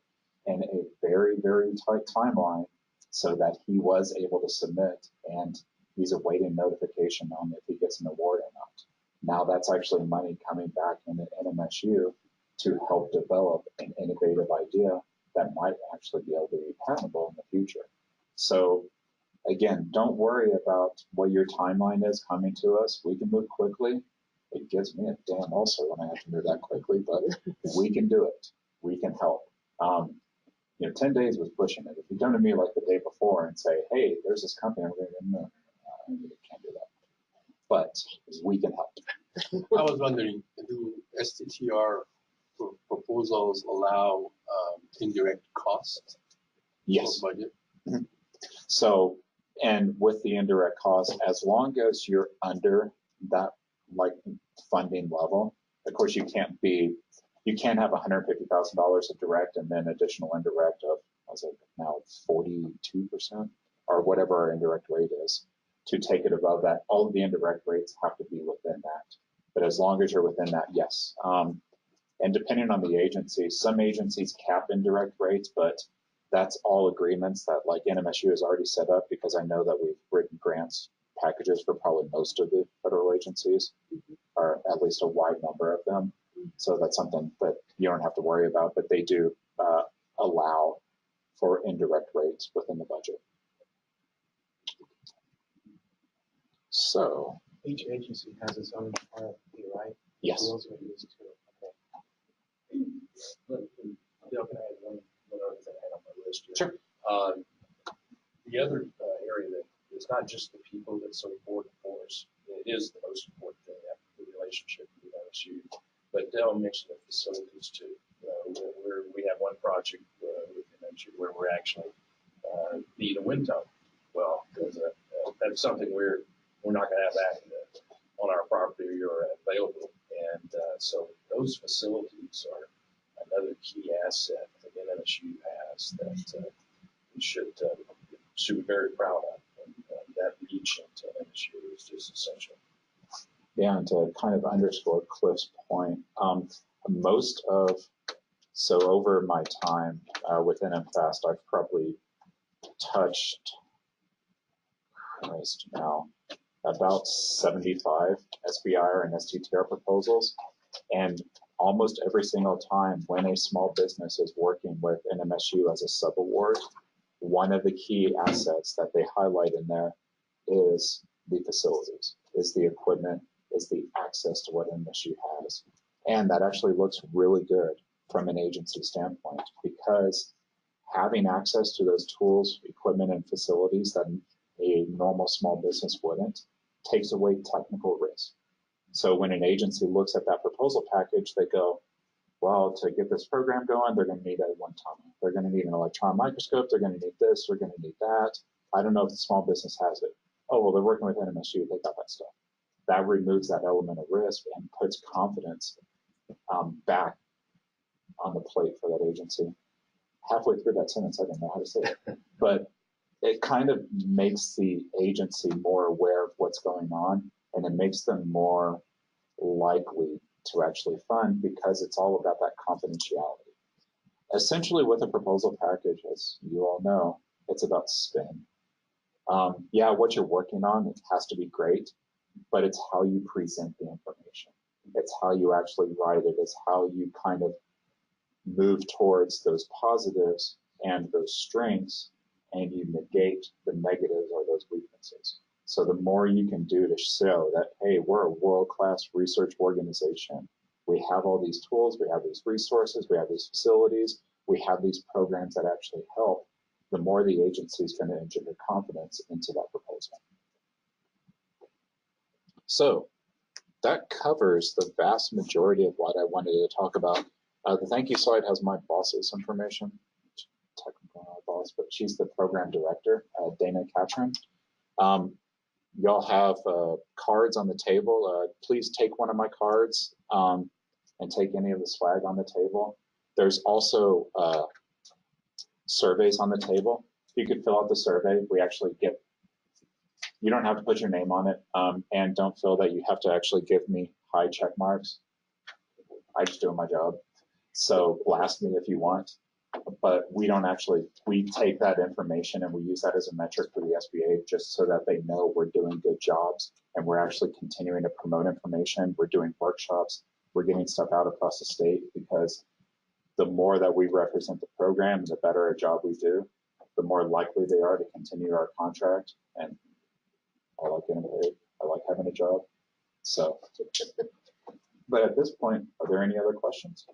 in a very, very tight timeline so that he was able to submit, and he's awaiting notification on if he gets an award or not. Now that's actually money coming back into NMSU to help develop an innovative idea that might actually be able to be patentable in the future. So again, don't worry about what your timeline is coming to us. We can move quickly. It gives me a damn ulcer when I have to move that quickly, but we can do it. We can help. 10 days was pushing it. If you come to me like the day before and say, hey, there's this company, I'm going to go, no, can't do that. But we can help. I was wondering, do STTR proposals allow indirect costs? Yes. For budget? Mm-hmm. So, and with the indirect costs, as long as you're under that funding level, of course you can't have $150,000 of direct and then additional indirect of, now 42% or whatever our indirect rate is. To take it above that, all of the indirect rates have to be within that. But as long as you're within that, yes. And depending on the agency, some agencies cap indirect rates, but that's all agreements that NMSU has already set up, because I know that we've written grants packages for probably most of the federal agencies, or at least a wide number of them. So that's something that you don't have to worry about, but they do allow for indirect rates within the budget. So Each agency has its own RFP, right? yes. Deals are used to. Okay. Yeah, can I add one other thing I had on my list here? Sure. The other area that is not just the people that's so important for us, it is the most important thing, the relationship with NMSU. But Dell mentioned the facilities too. We have one project with NMSU where we're actually need a wind tunnel. Well, that's something we're not going to have that on our property or available. And so those facilities are another key asset that NMSU has that we should be very proud of. And that reach into NMSU is just essential. Yeah, and to kind of underscore Cliff's point, so over my time within NMFAST, I've probably touched, about 75 SBIR and STTR proposals. And almost every single time when a small business is working with NMSU as a sub-award, one of the key assets that they highlight in there is the facilities, is the equipment, is the access to what NMSU has. And that actually looks really good from an agency standpoint, because having access to those tools, equipment, and facilities that a normal small business wouldn't takes away technical risk. So when an agency looks at that proposal package, they go, well, to get this program going, they're going to need a wind tunnel. They're going to need an electron microscope. They're going to need this. They're going to need that. I don't know if the small business has it. Oh, well, they're working with NMSU. They got that stuff. That removes that element of risk and puts confidence back on the plate for that agency. Halfway through that sentence, I don't know how to say it, but it kind of makes the agency more aware of what's going on, and it makes them more likely to actually fund, because it's all about that confidentiality. Essentially, with a proposal package, as you all know, it's about spin. Yeah, what you're working on, it has to be great, but it's how you present the information. It's how you actually write it. It's how you kind of move towards those positives and those strengths, and you negate the negatives or those weaknesses. So the more you can do to show that, hey, we're a world-class research organization. We have all these tools, we have these resources, we have these facilities, we have these programs that actually help, the more the agency is going to engender confidence into that proposal. So that covers the vast majority of what I wanted to talk about. The thank you slide has my boss's information, technically not boss, but she's the program director, Dana Catron. Y'all have cards on the table. Please take one of my cards and take any of the swag on the table. There's also surveys on the table. You could fill out the survey. We actually get, you don't have to put your name on it, and don't feel that you have to actually give me high check marks. I just doing my job. So blast me if you want, but we don't actually, we take that information and we use that as a metric for the SBA just so that they know we're doing good jobs and we're actually continuing to promote information. We're doing workshops. We're getting stuff out across the state, because the more that we represent the program, the better a job we do, the more likely they are to continue our contract. And I like getting paid. I like having a job. So, but at this point, are there any other questions?